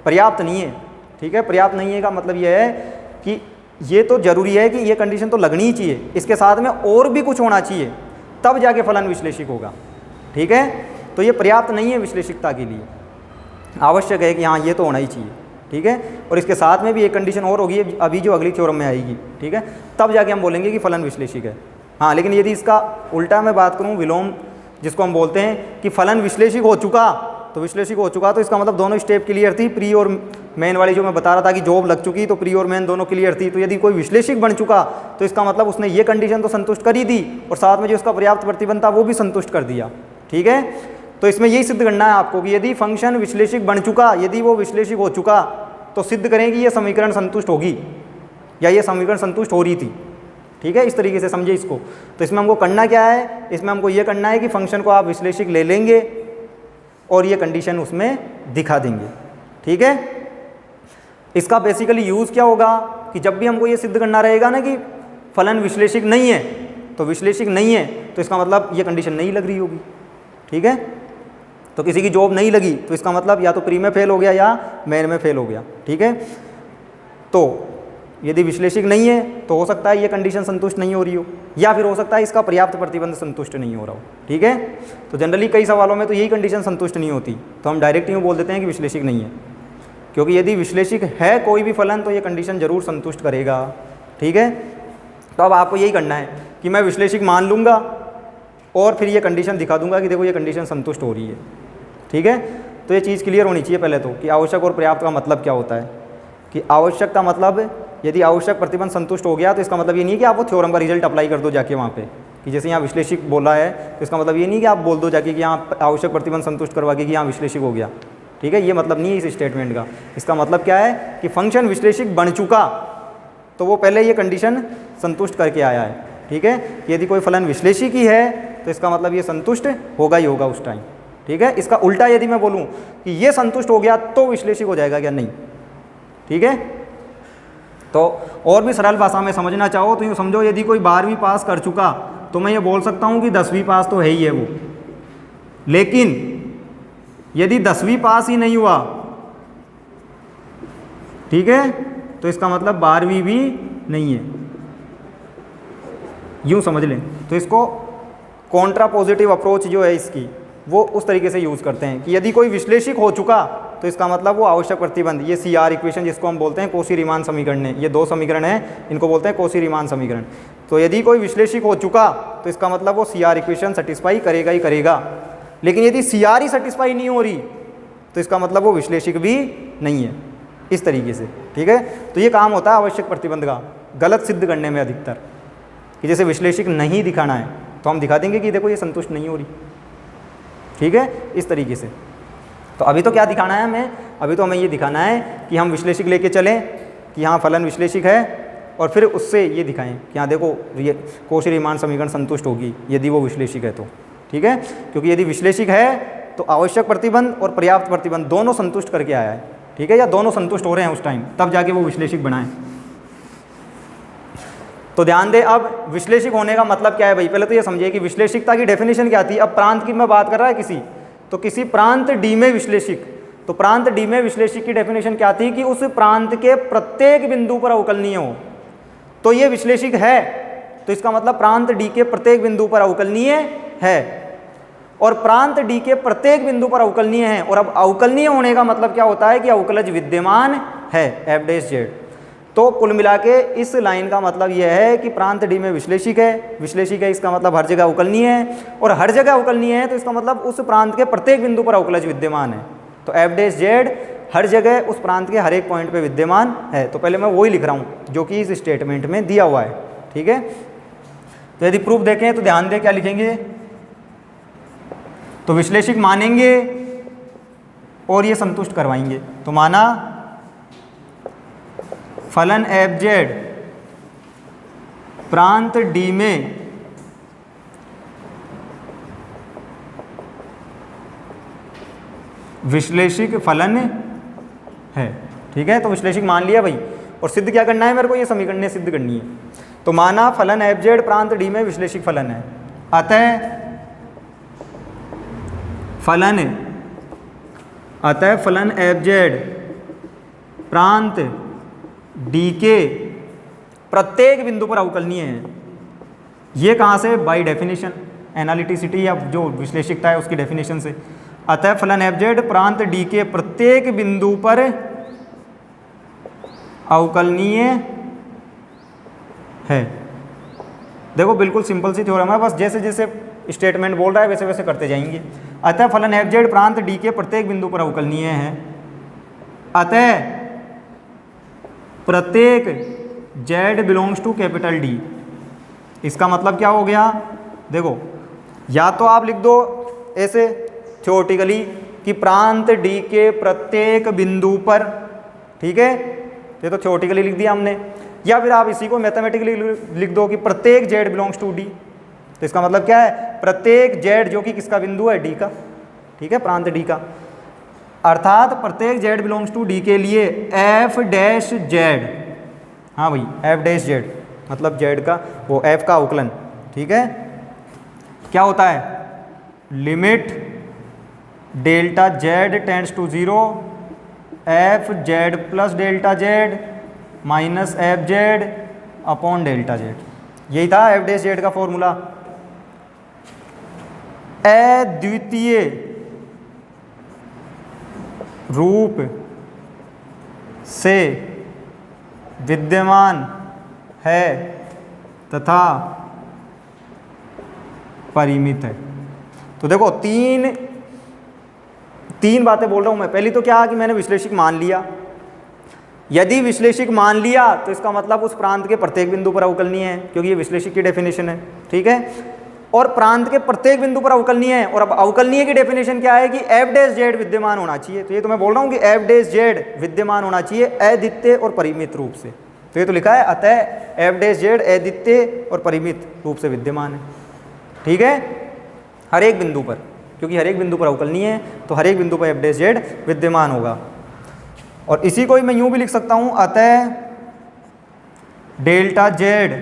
पर्याप्त नहीं है, ठीक है। पर्याप्त नहीं है का मतलब ये है कि ये तो जरूरी है कि ये कंडीशन तो लगनी ही चाहिए, इसके साथ में और भी कुछ होना चाहिए, तब जाके फलन विश्लेषिक होगा। ठीक है, तो ये पर्याप्त नहीं है विश्लेषिकता के लिए, आवश्यक है कि हाँ ये तो होना ही चाहिए। ठीक है, और इसके साथ में भी एक कंडीशन और होगी अभी जो अगली थ्योरम में आएगी। ठीक है, तब जाके हम बोलेंगे कि फलन विश्लेषिक है। हाँ, लेकिन यदि इसका उल्टा मैं बात करूँ, विलोम जिसको हम बोलते हैं कि फलन विश्लेषिक हो चुका, तो विश्लेषिक हो चुका तो इसका मतलब दोनों स्टेप क्लियर थी, प्री और मेन वाली जो मैं बता रहा था कि जॉब लग चुकी, तो प्री और मेन दोनों क्लियर थी। तो यदि कोई विश्लेषिक बन चुका तो इसका मतलब उसने ये कंडीशन तो संतुष्ट कर ही दी और साथ में जो उसका पर्याप्त प्रतिबंध था वो भी संतुष्ट कर दिया। ठीक है, तो इसमें यही सिद्ध करना है आपको कि यदि फंक्शन विश्लेषिक बन चुका, यदि वो विश्लेषिक हो चुका, तो सिद्ध करें कि ये समीकरण संतुष्ट होगी या ये समीकरण संतुष्ट हो रही थी। ठीक है, इस तरीके से समझे इसको। तो इसमें हमको करना क्या है, इसमें हमको ये करना है कि फंक्शन को आप विश्लेषिक ले लेंगे और ये कंडीशन उसमें दिखा देंगे। ठीक है, इसका बेसिकली यूज़ क्या होगा कि जब भी हमको ये सिद्ध करना रहेगा ना कि फलन विश्लेषिक नहीं है, तो विश्लेषिक नहीं है तो इसका मतलब ये कंडीशन नहीं लग रही होगी। ठीक है, तो किसी की जॉब नहीं लगी तो इसका मतलब या तो प्री में फेल हो गया या मेन में फेल हो गया। ठीक है, तो यदि विश्लेषिक नहीं है तो हो सकता है ये कंडीशन संतुष्ट नहीं हो रही हो, या फिर हो सकता है इसका पर्याप्त प्रतिबंध संतुष्ट नहीं हो रहा हो। ठीक है, तो जनरली कई सवालों में तो यही कंडीशन संतुष्ट नहीं होती, तो हम डायरेक्ट यूँ बोल देते हैं कि विश्लेषिक नहीं है, क्योंकि यदि विश्लेषिक है कोई भी फलन तो ये कंडीशन जरूर संतुष्ट करेगा। ठीक है, तो अब आपको यही करना है कि मैं विश्लेषिक मान लूँगा और फिर ये कंडीशन दिखा दूंगा कि देखो ये कंडीशन संतुष्ट हो रही है। ठीक है, तो ये चीज़ क्लियर होनी चाहिए पहले तो कि आवश्यक और पर्याप्त का मतलब क्या होता है। कि आवश्यक का मतलब यदि आवश्यक प्रतिबंध संतुष्ट हो गया तो इसका मतलब ये नहीं कि आप वो थ्योरम का रिजल्ट अप्लाई कर दो जाके वहाँ पे, कि जैसे यहाँ विश्लेषिक बोला है तो इसका मतलब ये नहीं कि आप बोल दो जाके कि यहाँ आवश्यक प्रतिबंध संतुष्ट करवा के कि यहाँ विश्लेषिक हो गया। ठीक है, ये मतलब नहीं है इस स्टेटमेंट का। इसका मतलब क्या है कि फंक्शन विश्लेषिक बन चुका तो वो पहले ये कंडीशन संतुष्ट करके आया है। ठीक है, यदि कोई फलन विश्लेषिक ही है तो इसका मतलब ये संतुष्ट होगा ही होगा उस टाइम। ठीक है, इसका उल्टा यदि मैं बोलूँ कि ये संतुष्ट हो गया तो विश्लेषिक हो जाएगा क्या, नहीं। ठीक है, तो और भी सरल भाषा में समझना चाहो तो यूँ समझो, यदि कोई 12वीं पास कर चुका तो मैं ये बोल सकता हूँ कि 10वीं पास तो है ही है वो, लेकिन यदि 10वीं पास ही नहीं हुआ, ठीक है, तो इसका मतलब 12वीं भी नहीं है, यूँ समझ लें। तो इसको कॉन्ट्रा पॉजिटिव अप्रोच जो है इसकी वो उस तरीके से यूज़ करते हैं कि यदि कोई विश्लेषिक हो चुका तो इसका मतलब वो आवश्यक प्रतिबंध, ये CR इक्वेशन जिसको हम बोलते हैं कोशी-रीमान समीकरण है, ये दो समीकरण हैं, इनको बोलते हैं कोशी-रीमान समीकरण। तो यदि कोई विश्लेषिक हो चुका तो इसका मतलब वो CR इक्वेशन सेटिस्फाई करेगा ही करेगा। लेकिन यदि CR ही सेटिस्फाई नहीं हो रही तो इसका मतलब वो विश्लेषिक भी नहीं है, इस तरीके से। ठीक है, तो ये काम होता है आवश्यक प्रतिबंध का गलत सिद्ध करने में अधिकतर, कि जैसे विश्लेषिक नहीं दिखाना है तो हम दिखा देंगे कि देखो ये संतुष्ट नहीं हो रही। ठीक है, इस तरीके से। तो अभी तो क्या दिखाना है हमें, अभी तो हमें ये दिखाना है कि हम विश्लेषिक लेके चलें कि यहाँ फलन विश्लेषिक है और फिर उससे ये दिखाएं कि यहाँ देखो ये कोशी-रीमान समीकरण संतुष्ट होगी यदि वो विश्लेषिक है तो। ठीक है, क्योंकि यदि विश्लेषिक है तो आवश्यक प्रतिबंध और पर्याप्त प्रतिबंध दोनों संतुष्ट करके आया है। ठीक है, या दोनों संतुष्ट हो रहे हैं उस टाइम, तब जाके वो विश्लेषिक बनाएं। तो ध्यान दें, अब विश्लेषिक होने का मतलब क्या है भाई, पहले तो ये समझिए कि विश्लेषिकता की डेफिनेशन क्या थी। अब प्रांत की मैं बात कर रहा है किसी, तो किसी प्रांत डी में विश्लेषिक, तो प्रांत डी में विश्लेषिक की डेफिनेशन क्या थी कि उस प्रांत के प्रत्येक बिंदु पर अवकलनीय हो। तो ये विश्लेषिक है तो इसका मतलब प्रांत डी के प्रत्येक बिंदु पर अवकलनीय है, और प्रांत डी के प्रत्येक बिंदु पर अवकलनीय है। और अब अवकलनीय होने का मतलब क्या होता है कि अवकलज विद्यमान है f'(z). तो कुल मिला के इस लाइन का मतलब यह है कि प्रांत डी में विश्लेषिक है, विश्लेषिक है इसका मतलब हर जगह अवकलनीय है, और हर जगह अवकलनीय है तो इसका मतलब उस प्रांत के प्रत्येक बिंदु पर अवकलज विद्यमान है। तो f'(z) हर जगह उस प्रांत के हर एक पॉइंट पे विद्यमान है। तो पहले मैं वही लिख रहा हूँ जो कि इस स्टेटमेंट में दिया हुआ है। ठीक है, तो यदि प्रूफ देखें तो ध्यान दें क्या लिखेंगे, तो विश्लेषिक मानेंगे और ये संतुष्ट करवाएंगे। तो माना फलन f(z) प्रांत डी में विश्लेषिक फलन है। ठीक है, तो विश्लेषिक मान लिया भाई, और सिद्ध क्या करना है मेरे को, ये समीकरण सिद्ध करनी है। तो माना फलन f(z) प्रांत डी में विश्लेषिक फलन है, अतः फलन f(z) प्रांत डी के प्रत्येक बिंदु पर अवकलनीय है। ये कहाँ से? बाय डेफिनेशन, एनालिटिसिटी या जो विश्लेषिकता है उसकी डेफिनेशन से। अतः फलन एफ जेड प्रांत डी के प्रत्येक बिंदु पर अवकलनीय है। देखो बिल्कुल सिंपल सी थ्योरम है, बस जैसे जैसे स्टेटमेंट बोल रहा है वैसे वैसे करते जाएंगे। अतः फलन एफ जेड प्रांत डी के प्रत्येक बिंदु पर अवकलनीय है। अतः प्रत्येक z belongs to capital D. इसका मतलब क्या हो गया? देखो, या तो आप लिख दो ऐसे थ्योरेटिकली कि प्रांत डी के प्रत्येक बिंदु पर, ठीक है, ये तो थ्योरेटिकली लिख दिया हमने, या फिर आप इसी को मैथमेटिकली लिख दो कि प्रत्येक जेड बिलोंग्स टू डी। तो इसका मतलब क्या है? प्रत्येक जेड जो कि किसका बिंदु है? डी का, ठीक है, प्रांत डी का। अर्थात प्रत्येक जेड बिलोंग्स टू डी के लिए एफ डैश जेड, हाँ भाई एफ डैश जेड मतलब जेड का वो एफ का अवकलन, ठीक है, क्या होता है? Limit delta z tends to 0 f z plus delta z minus f z upon delta z. यही था एफ डैश जेड का फॉर्मूला। अद्वितीय रूप से विद्यमान है तथा परिमित है। तो देखो तीन बातें बोल रहा हूं मैं। पहली तो क्या कि मैंने विश्लेषिक मान लिया। यदि विश्लेषिक मान लिया तो इसका मतलब उस प्रांत के प्रत्येक बिंदु पर अवकलनीय है, क्योंकि ये विश्लेषिक की डेफिनेशन है, ठीक है। और प्रांत के प्रत्येक बिंदु पर अवकलनीय है। और अब अवकलनीय की डेफिनेशन क्या है कि एफ डैश जेड विद्यमान होना चाहिए। तो ये तो मैं बोल रहा हूँ कि एफ डैश जेड विद्यमान होना चाहिए अद्वितीय और परिमित रूप से। तो ये तो लिखा है, अतः एफ डैश जेड अद्वितीय और परिमित रूप से विद्यमान है, ठीक है, हर एक बिंदु पर, क्योंकि हर एक बिंदु पर अवकलनीय है तो हर एक बिंदु पर एफ डैश जेड विद्यमान होगा। और इसी को ही मैं यूं भी लिख सकता हूं, अतः डेल्टा जेड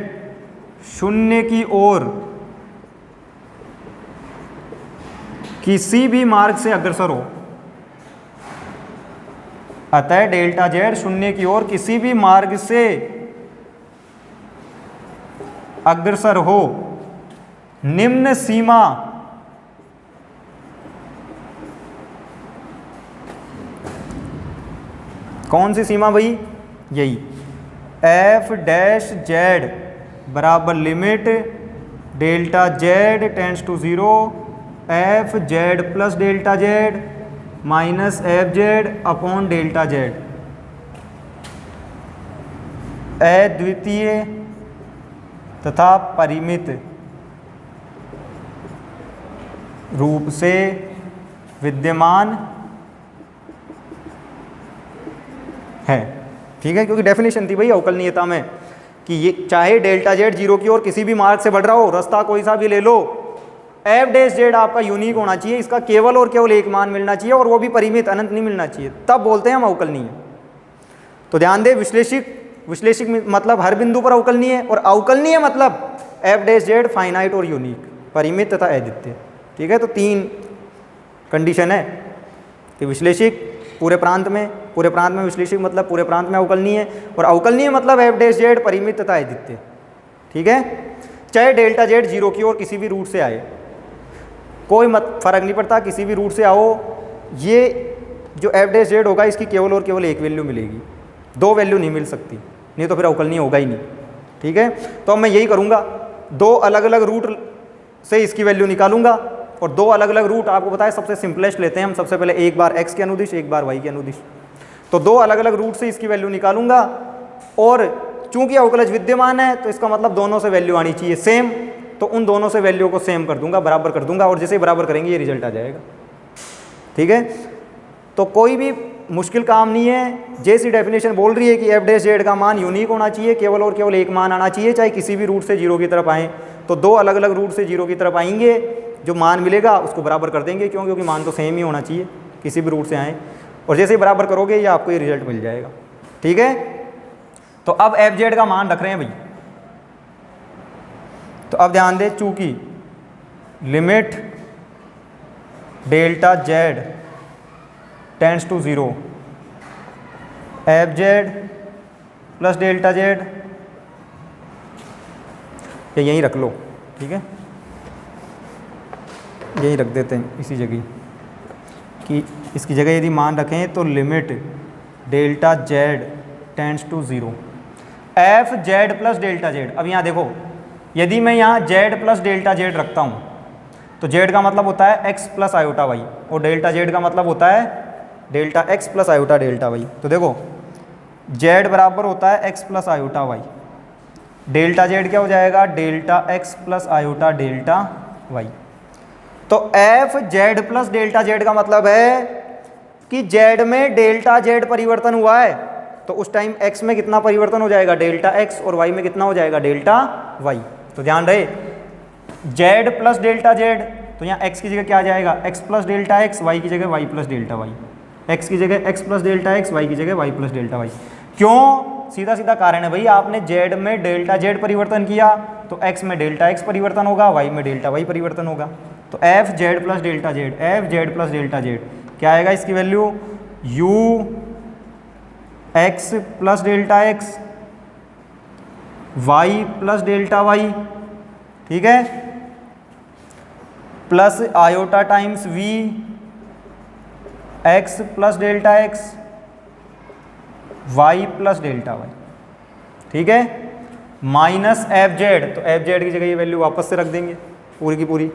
शून्य की ओर किसी भी मार्ग से अग्रसर हो। अतः डेल्टा जेड शून्य की ओर किसी भी मार्ग से अग्रसर हो, निम्न सीमा कौन सी सीमा भाई? यही एफ डैश जेड बराबर limit delta z tends to 0 f z plus delta z minus f z upon delta z अद्वितीय तथा परिमित रूप से विद्यमान है, ठीक है। क्योंकि डेफिनेशन थी भाई अवकलनीयता में कि ये चाहे डेल्टा जेड 0 की ओर किसी भी मार्ग से बढ़ रहा हो, रास्ता कोई सा भी ले लो, एफ डैश जेड आपका यूनिक होना चाहिए, इसका केवल और केवल एक मान मिलना चाहिए और वो भी परिमित, अनंत नहीं मिलना चाहिए, तब बोलते हैं हम अवकलनीय। तो ध्यान दे, विश्लेषिक मतलब हर बिंदु पर अवकलनीय है, और अवकलनीय मतलब एफ डैश जेड फाइनाइट और यूनिक, परिमित तथा अद्वितीय, ठीक है। तो 3 कंडीशन है कि विश्लेषिक पूरे प्रांत में विश्लेषिक मतलब पूरे प्रांत में अवकलनीय है, और अवकलनीय मतलब एफ डैश जेड परिमित तथा अद्वितीय, ठीक है। चाहे डेल्टा जेड 0 की ओर किसी भी रूट से आए, कोई फर्क नहीं पड़ता, किसी भी रूट से आओ, ये जो एफ डैश जेड होगा इसकी केवल और केवल एक वैल्यू मिलेगी, 2 वैल्यू नहीं मिल सकती, नहीं तो फिर अवकलनीय होगा ही नहीं, ठीक है। तो अब मैं यही करूँगा, 2 अलग अलग रूट से इसकी वैल्यू निकालूंगा, और 2 अलग अलग रूट आपको बताया सबसे सिंपलेस्ट लेते हैं हम। सबसे पहले एक बार x के अनुदिश, एक बार y के अनुदिश, तो 2 अलग अलग रूट से इसकी वैल्यू निकालूंगा, और चूंकि अवकलज विद्यमान है तो इसका मतलब दोनों से वैल्यू आनी चाहिए सेम, तो उन दोनों से वैल्यू को सेम कर दूंगा, बराबर कर दूंगा, और जैसे ही बराबर करेंगे ये रिजल्ट आ जाएगा, ठीक है। तो कोई भी मुश्किल काम नहीं है, जैसी डेफिनेशन बोल रही है कि एफ डैश जेड का मान यूनिक होना चाहिए, केवल और केवल एक मान आना चाहिए, चाहे किसी भी रूट से 0 की तरफ आएँ, तो 2 अलग अलग रूट से 0 की तरफ आएंगे, जो मान मिलेगा उसको बराबर कर देंगे, क्यों? क्योंकि मान तो सेम ही होना चाहिए किसी भी रूट से आए, और जैसे ही बराबर करोगे ये आपको ये रिजल्ट मिल जाएगा, ठीक है। तो अब एफ जेड का मान रख रहे हैं भाई, तो अब ध्यान दें, चूंकि limit delta z tends to 0 f z plus delta z या यहीं रख लो, ठीक है, यहीं रख देते हैं इसी जगह कि इसकी जगह यदि मान रखें तो limit delta z tends to 0 f z plus delta z. अब यहाँ देखो, यदि मैं यहाँ जेड प्लस डेल्टा जेड रखता हूँ तो जेड का मतलब होता है एक्स प्लस आयोटा वाई और डेल्टा जेड का मतलब होता है delta x plus iota delta y. तो देखो जेड बराबर होता है x plus iota y, delta z क्या हो जाएगा, delta x plus iota delta y. तो f z plus delta z का मतलब है कि जेड में डेल्टा जेड परिवर्तन हुआ है तो उस टाइम एक्स में कितना परिवर्तन हो जाएगा, डेल्टा एक्स, और वाई में कितना हो जाएगा, डेल्टा वाई। तो ध्यान रहे जेड प्लस डेल्टा जेड, तो यहाँ एक्स की जगह क्या आ जाएगा, x plus delta x, y की जगह y plus delta y, x की जगह x plus delta x, y की जगह वाई प्लस डेल्टा वाई। क्यों, सीधा सीधा कारण है भाई, आपने जेड में डेल्टा जेड परिवर्तन किया तो एक्स में डेल्टा एक्स परिवर्तन होगा, वाई में डेल्टा वाई परिवर्तन होगा। तो f z plus delta z, f z plus delta z क्या आएगा इसकी value, u x plus delta x, y plus delta y, ठीक है, plus iota times v x plus delta x, y plus delta y, ठीक है, minus f z. तो f z की जगह ये वैल्यू वापस से रख देंगे पूरी की पूरी,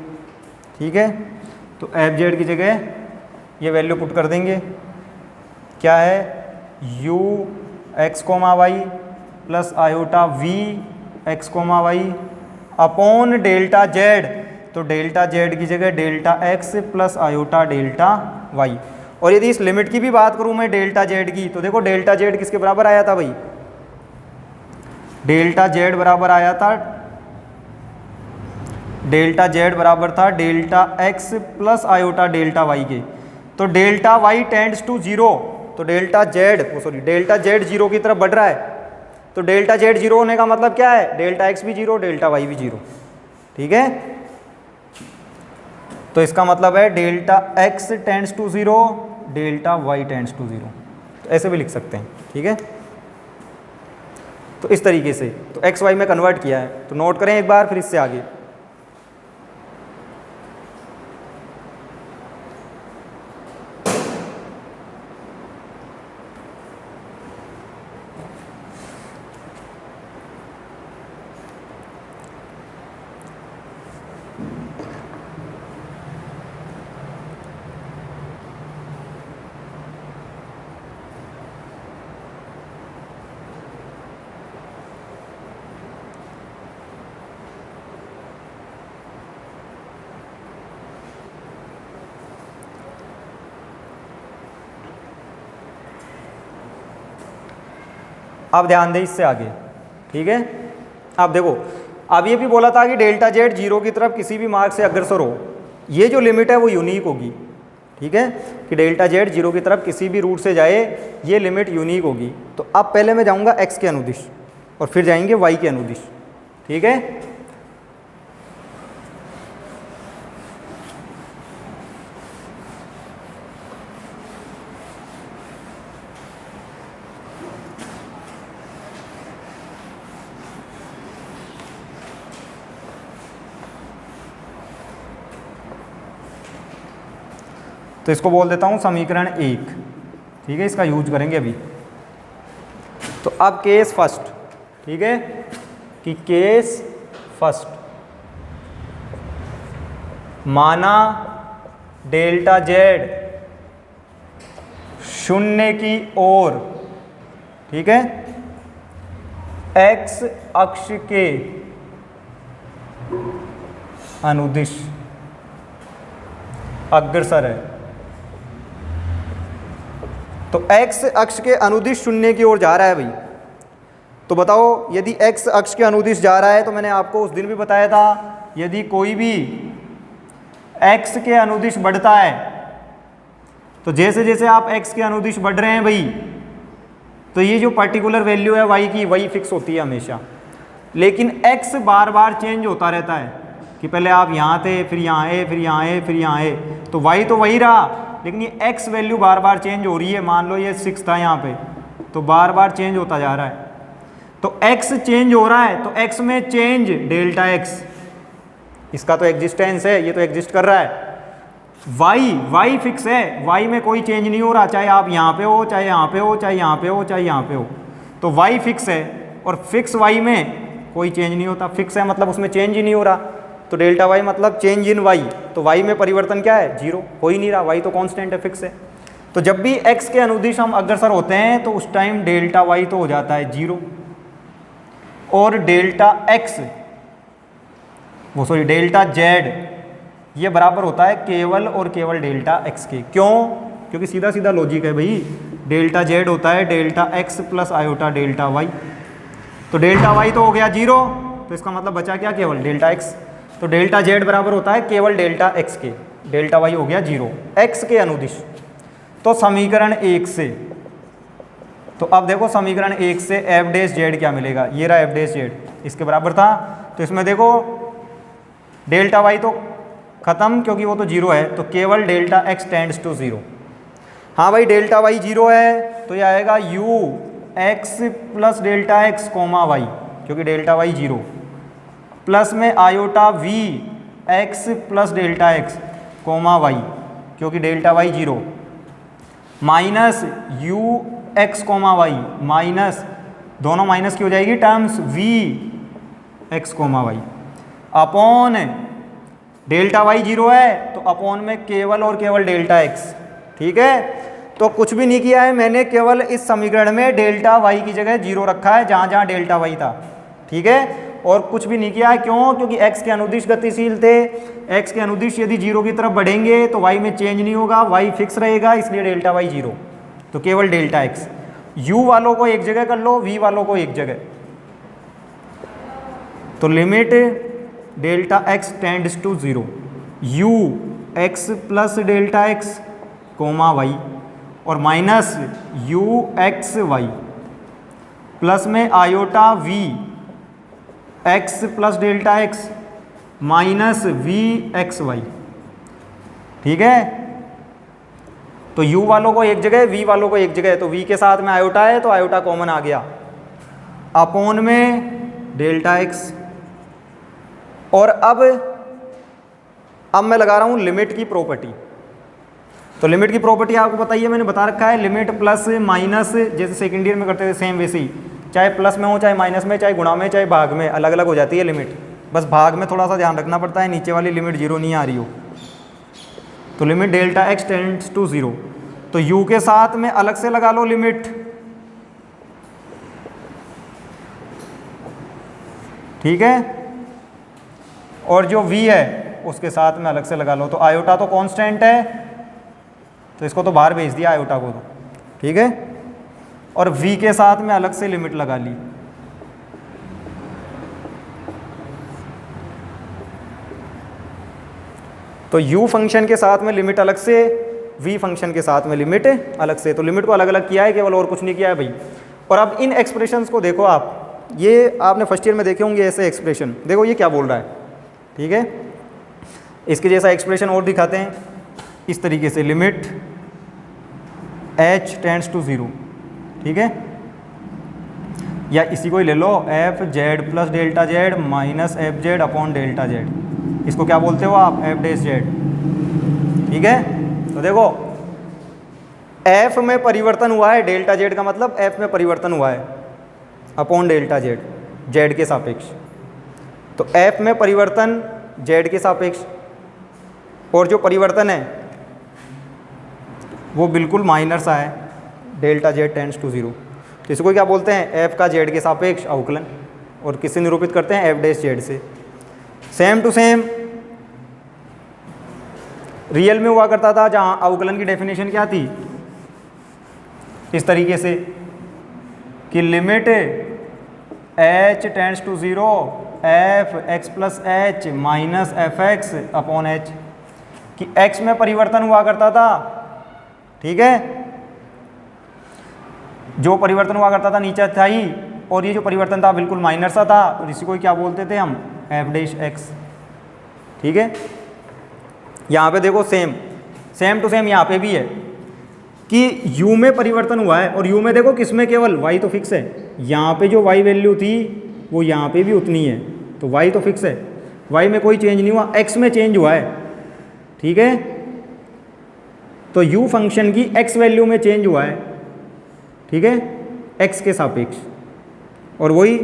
ठीक है। तो एफ जेड की जगह ये वैल्यू पुट कर देंगे, क्या है, u x comma y plus iota v x comma y upon delta z. तो डेल्टा जेड की जगह delta x plus iota delta y. और यदि इस लिमिट की भी बात करूं मैं डेल्टा जेड की, तो देखो डेल्टा जेड किसके बराबर आया था भाई, डेल्टा जेड बराबर आया था, डेल्टा जेड बराबर था delta x plus iota delta y के। तो डेल्टा वाई टेंड्स टू 0, तो डेल्टा जेड 0 की तरफ बढ़ रहा है। तो डेल्टा जेड 0 होने का मतलब क्या है, डेल्टा एक्स भी 0, डेल्टा वाई भी 0, ठीक है। तो इसका मतलब है delta x tends to 0, delta y tends to 0, तो ऐसे भी लिख सकते हैं, ठीक है। तो इस तरीके से तो एक्स वाई में कन्वर्ट किया है, तो नोट करें एक बार फिर इससे आगे। अब ध्यान दें इससे आगे, ठीक है। अब देखो, अब ये भी बोला था कि डेल्टा जेड 0 की तरफ किसी भी मार्ग से अग्रसर हो, ये जो लिमिट है वो यूनिक होगी, ठीक है, कि डेल्टा जेड 0 की तरफ किसी भी रूट से जाए ये लिमिट यूनिक होगी। तो अब पहले मैं जाऊंगा एक्स के अनुदिश और फिर जाएंगे वाई के अनुदिश, ठीक है। तो इसको बोल देता हूँ समीकरण 1, ठीक है, इसका यूज करेंगे अभी। तो अब केस फर्स्ट, ठीक है, कि केस फर्स्ट माना डेल्टा जेड 0 की ओर, ठीक है, एक्स अक्ष के अनुदिश अग्रसर है। तो x अक्ष के अनुदिश 0 की ओर जा रहा है भाई। तो बताओ यदि x अक्ष के अनुदिश जा रहा है, तो मैंने आपको उस दिन भी बताया था, यदि कोई भी x के अनुदिश बढ़ता है तो जैसे जैसे आप x के अनुदिश बढ़ रहे हैं भाई, तो ये जो पर्टिकुलर वैल्यू है y की वही फिक्स होती है हमेशा। लेकिन x बार बार चेंज होता रहता है कि पहले आप यहाँ थे, फिर यहाँ आए, फिर यहाँ आए, फिर यहाँ आए, तो y तो वही रहा, लेकिन ये x वैल्यू बार बार चेंज हो रही है। मान लो ये 6 था यहाँ पे, तो बार बार चेंज होता जा रहा है। तो x चेंज हो रहा है तो x में चेंज डेल्टा x, इसका तो एग्जिस्टेंस है, ये तो एग्जिस्ट कर रहा है। y फिक्स है, y में कोई चेंज नहीं हो रहा, चाहे आप यहाँ पे हो, चाहे यहाँ पे हो, चाहे यहाँ पे हो, चाहे यहाँ पे हो, तो y फिक्स है। और फिक्स y में कोई चेंज नहीं होता, फिक्स है मतलब उसमें चेंज ही नहीं हो रहा, तो डेल्टा y मतलब चेंज इन y, तो y में परिवर्तन क्या है, जीरो, हो ही नहीं रहा, y तो कांस्टेंट है, फिक्स है। तो जब भी x के अनुदिश हम अग्रसर होते हैं तो उस टाइम डेल्टा y तो हो जाता है जीरो, और डेल्टा x डेल्टा z ये बराबर होता है केवल और केवल डेल्टा x के। क्यों? क्योंकि सीधा सीधा लॉजिक है भाई, डेल्टा z होता है delta x plus iota delta y, तो डेल्टा y तो हो गया जीरो, तो इसका मतलब बचा क्या, केवल डेल्टा x। तो डेल्टा z बराबर होता है केवल डेल्टा x के, डेल्टा y हो गया जीरो x के अनुदिश। तो समीकरण 1 से, तो अब देखो समीकरण 1 से एफ डैश जेड क्या मिलेगा, ये रहा एफ डैश जेड, इसके बराबर था। तो इसमें देखो डेल्टा वाई तो खत्म क्योंकि वो तो जीरो है, तो केवल delta x tends to zero. हाँ भाई डेल्टा वाई जीरो है तो ये आएगा u x plus delta x comma y, क्योंकि डेल्टा वाई जीरो, प्लस में iota v x plus delta x comma y, क्योंकि delta y zero, minus u x comma y, minus दोनों minus की हो जाएगी terms v x comma y, upon delta y zero है तो upon में केवल और केवल डेल्टा एक्स। ठीक है, तो कुछ भी नहीं किया है मैंने, केवल इस समीकरण में डेल्टा वाई की जगह जीरो रखा है जहाँ जहाँ डेल्टा वाई था। ठीक है, और कुछ भी नहीं किया है, क्यों? क्योंकि x के अनुदिश गतिशील थे, x के अनुदिश यदि जीरो की तरफ बढ़ेंगे तो y में चेंज नहीं होगा, y फिक्स रहेगा, इसलिए डेल्टा वाई जीरो, तो केवल डेल्टा x। u वालों को एक जगह कर लो, v वालों को एक जगह, तो limit delta x tends to zero, u x plus delta x comma y और minus u x y plus में iota v x plus delta x minus v x y. ठीक है, तो u वालों को एक जगह, v वालों को एक जगह, तो v के साथ में आयोटा है तो आयोटा कॉमन आ गया, अपॉन में डेल्टा x। और अब मैं लगा रहा हूँ लिमिट की प्रॉपर्टी। तो लिमिट की प्रॉपर्टी आपको बताइए, मैंने बता रखा है, लिमिट प्लस माइनस जैसे सेकेंड ईयर में करते थे सेम वैसे ही, चाहे प्लस में हो, चाहे माइनस में, चाहे गुणा में, चाहे भाग में, अलग अलग हो जाती है लिमिट। बस भाग में थोड़ा सा ध्यान रखना पड़ता है, नीचे वाली लिमिट जीरो नहीं आ रही हो। तो limit delta x tends to zero, तो u के साथ में अलग से लगा लो लिमिट। ठीक है, और जो v है उसके साथ में अलग से लगा लो। तो आयोटा तो कांस्टेंट है तो इसको तो बाहर भेज दिया आयोटा को, तो ठीक है, और v के साथ में अलग से लिमिट लगा ली। तो u फंक्शन के साथ में लिमिट अलग से, v फंक्शन के साथ में लिमिट अलग से, तो लिमिट को अलग अलग किया है केवल, और कुछ नहीं किया है भाई। और अब इन एक्सप्रेशंस को देखो आप, ये आपने फर्स्ट ईयर में देखे होंगे ऐसे एक्सप्रेशन, देखो ये क्या बोल रहा है। ठीक है, इसके जैसा एक्सप्रेशन और दिखाते हैं इस तरीके से, limit h tends to zero. ठीक है, या इसी को ही ले लो, f z plus delta z minus f z upon delta z, इसको क्या बोलते हो आप, एफ डैश जेड। ठीक है, तो देखो f में परिवर्तन हुआ है, डेल्टा जेड का मतलब f में परिवर्तन हुआ है अपॉन डेल्टा जेड, जेड के सापेक्ष। तो f में परिवर्तन z के सापेक्ष, और जो परिवर्तन है वो बिल्कुल माइनर सा है, delta z tends to zero. तो इसको क्या बोलते हैं, f का z के सापेक्ष अवकलन, और किससे निरूपित करते हैं, f डैश जेड से। सेम टू सेम रियल में हुआ करता था, जहाँ अवकलन की डेफिनेशन क्या थी, इस तरीके से कि limit h tends to zero f x plus h minus f x upon h, कि x में परिवर्तन हुआ करता था। ठीक है, जो परिवर्तन हुआ करता था नीचे था ही, और ये जो परिवर्तन था बिल्कुल माइनर सा था, और इसी को क्या बोलते थे हम, एफ डैश एक्स। ठीक है, यहाँ पे देखो सेम टू सेम यहाँ पे भी है कि u में परिवर्तन हुआ है, और u में देखो किस में, केवल y तो फिक्स है, यहाँ पे जो y वैल्यू थी वो यहाँ पे भी उतनी है, तो y तो फिक्स है, y में कोई चेंज नहीं हुआ, x में चेंज हुआ है, ठीक है। तो u फंक्शन की x वैल्यू में चेंज हुआ है, ठीक है, x के सापेक्ष, और वही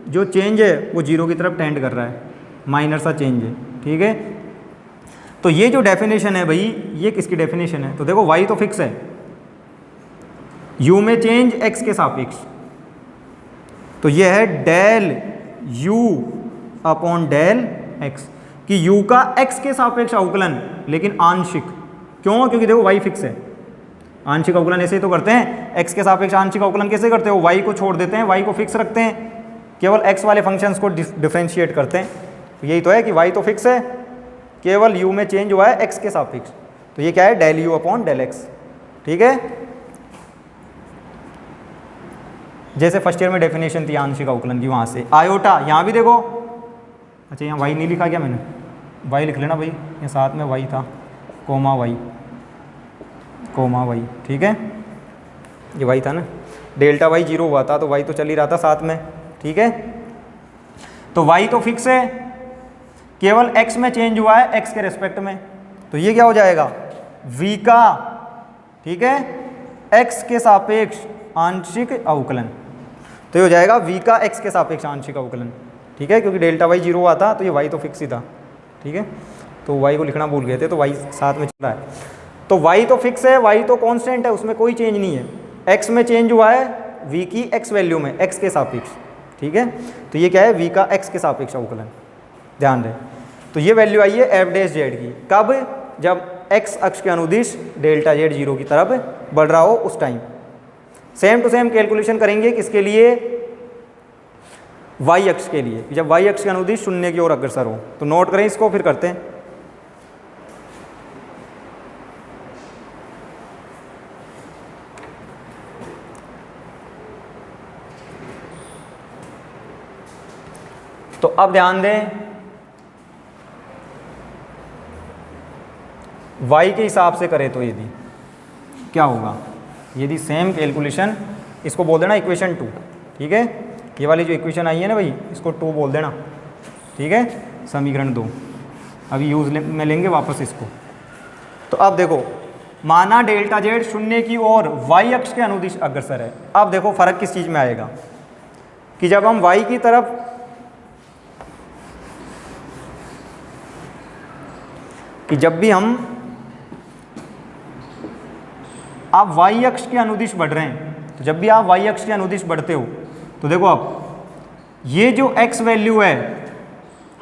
जो चेंज है वो जीरो की तरफ टेंड कर रहा है, माइनर सा चेंज है, ठीक है। तो ये जो डेफिनेशन है भाई, ये किसकी डेफिनेशन है? तो देखो y तो फिक्स है, u में चेंज x के सापेक्ष, तो ये है del u upon del x, कि u का x के सापेक्ष अवकलन, लेकिन आंशिक। क्यों? क्योंकि देखो y फिक्स है, आंशिक अवकलन ऐसे ही तो करते हैं, x के सापेक्ष आंशिक अवकलन कैसे करते हो? y को छोड़ देते हैं, y को फिक्स रखते हैं, केवल x वाले फंक्शंस को डिफरेंशिएट करते हैं। तो यही तो है कि y तो फिक्स है, केवल u में चेंज हुआ है x के सापेक्ष, तो ये क्या है? Del u upon del x, ठीक है। जैसे फर्स्ट ईयर में डेफिनेशन थी आंशिक अवकलन की, वहाँ से आयोटा, यहाँ भी देखो, अच्छा यहाँ y नहीं लिखा क्या मैंने? y लिख लेना भाई, ये साथ में y था, कोमा y, ठीक है, ये y था ना, डेल्टा y 0 हुआ था, तो y तो चल ही रहा था साथ में, ठीक है। तो y तो फिक्स है, केवल x में चेंज हुआ है x के रेस्पेक्ट में, तो ये क्या हो जाएगा? v का, ठीक है, x के सापेक्ष आंशिक अवकलन, तो ये हो जाएगा v का x के सापेक्ष आंशिक अवकलन, ठीक है, क्योंकि डेल्टा y 0 हुआ था, तो ये y तो फिक्स ही था, ठीक है। तो y को लिखना भूल गए थे, तो y साथ में चल रहा है, तो y तो फिक्स है, y तो कांस्टेंट है, उसमें कोई चेंज नहीं है, x में चेंज हुआ है v की x वैल्यू में, x के सापेक्ष, ठीक है। तो ये क्या है? v का x के सापेक्ष अवकलन, ध्यान दें। तो ये वैल्यू आई है f डैश जेड की, कब? जब x अक्ष के अनुदिश डेल्टा जेड 0 की तरफ बढ़ रहा हो उस time. Same to same calculation करेंगे किसके लिए? y अक्ष के लिए, जब y अक्ष के अनुदिश शून्य की ओर अग्रसर हो। तो नोट करें इसको, फिर करते हैं। तो अब ध्यान दें, y के हिसाब से करें तो यदि क्या होगा? यदि सेम कैलकुलेशन, इसको बोल देना इक्वेशन 2, ठीक है, ये वाली जो इक्वेशन आई है ना भाई, इसको 2 बोल देना, ठीक है, समीकरण 2। अभी यूज में लेंगे वापस इसको। तो अब देखो, माना डेल्टा जेड शून्य की ओर y अक्ष के अनुदिश अग्रसर है। अब देखो फर्क किस चीज़ में आएगा कि जब हम y की तरफ जब भी हम आप y अक्ष के अनुदिश बढ़ रहे हैं, तो जब भी आप y अक्ष के अनुदिश बढ़ते हो, तो देखो अब ये जो x वैल्यू है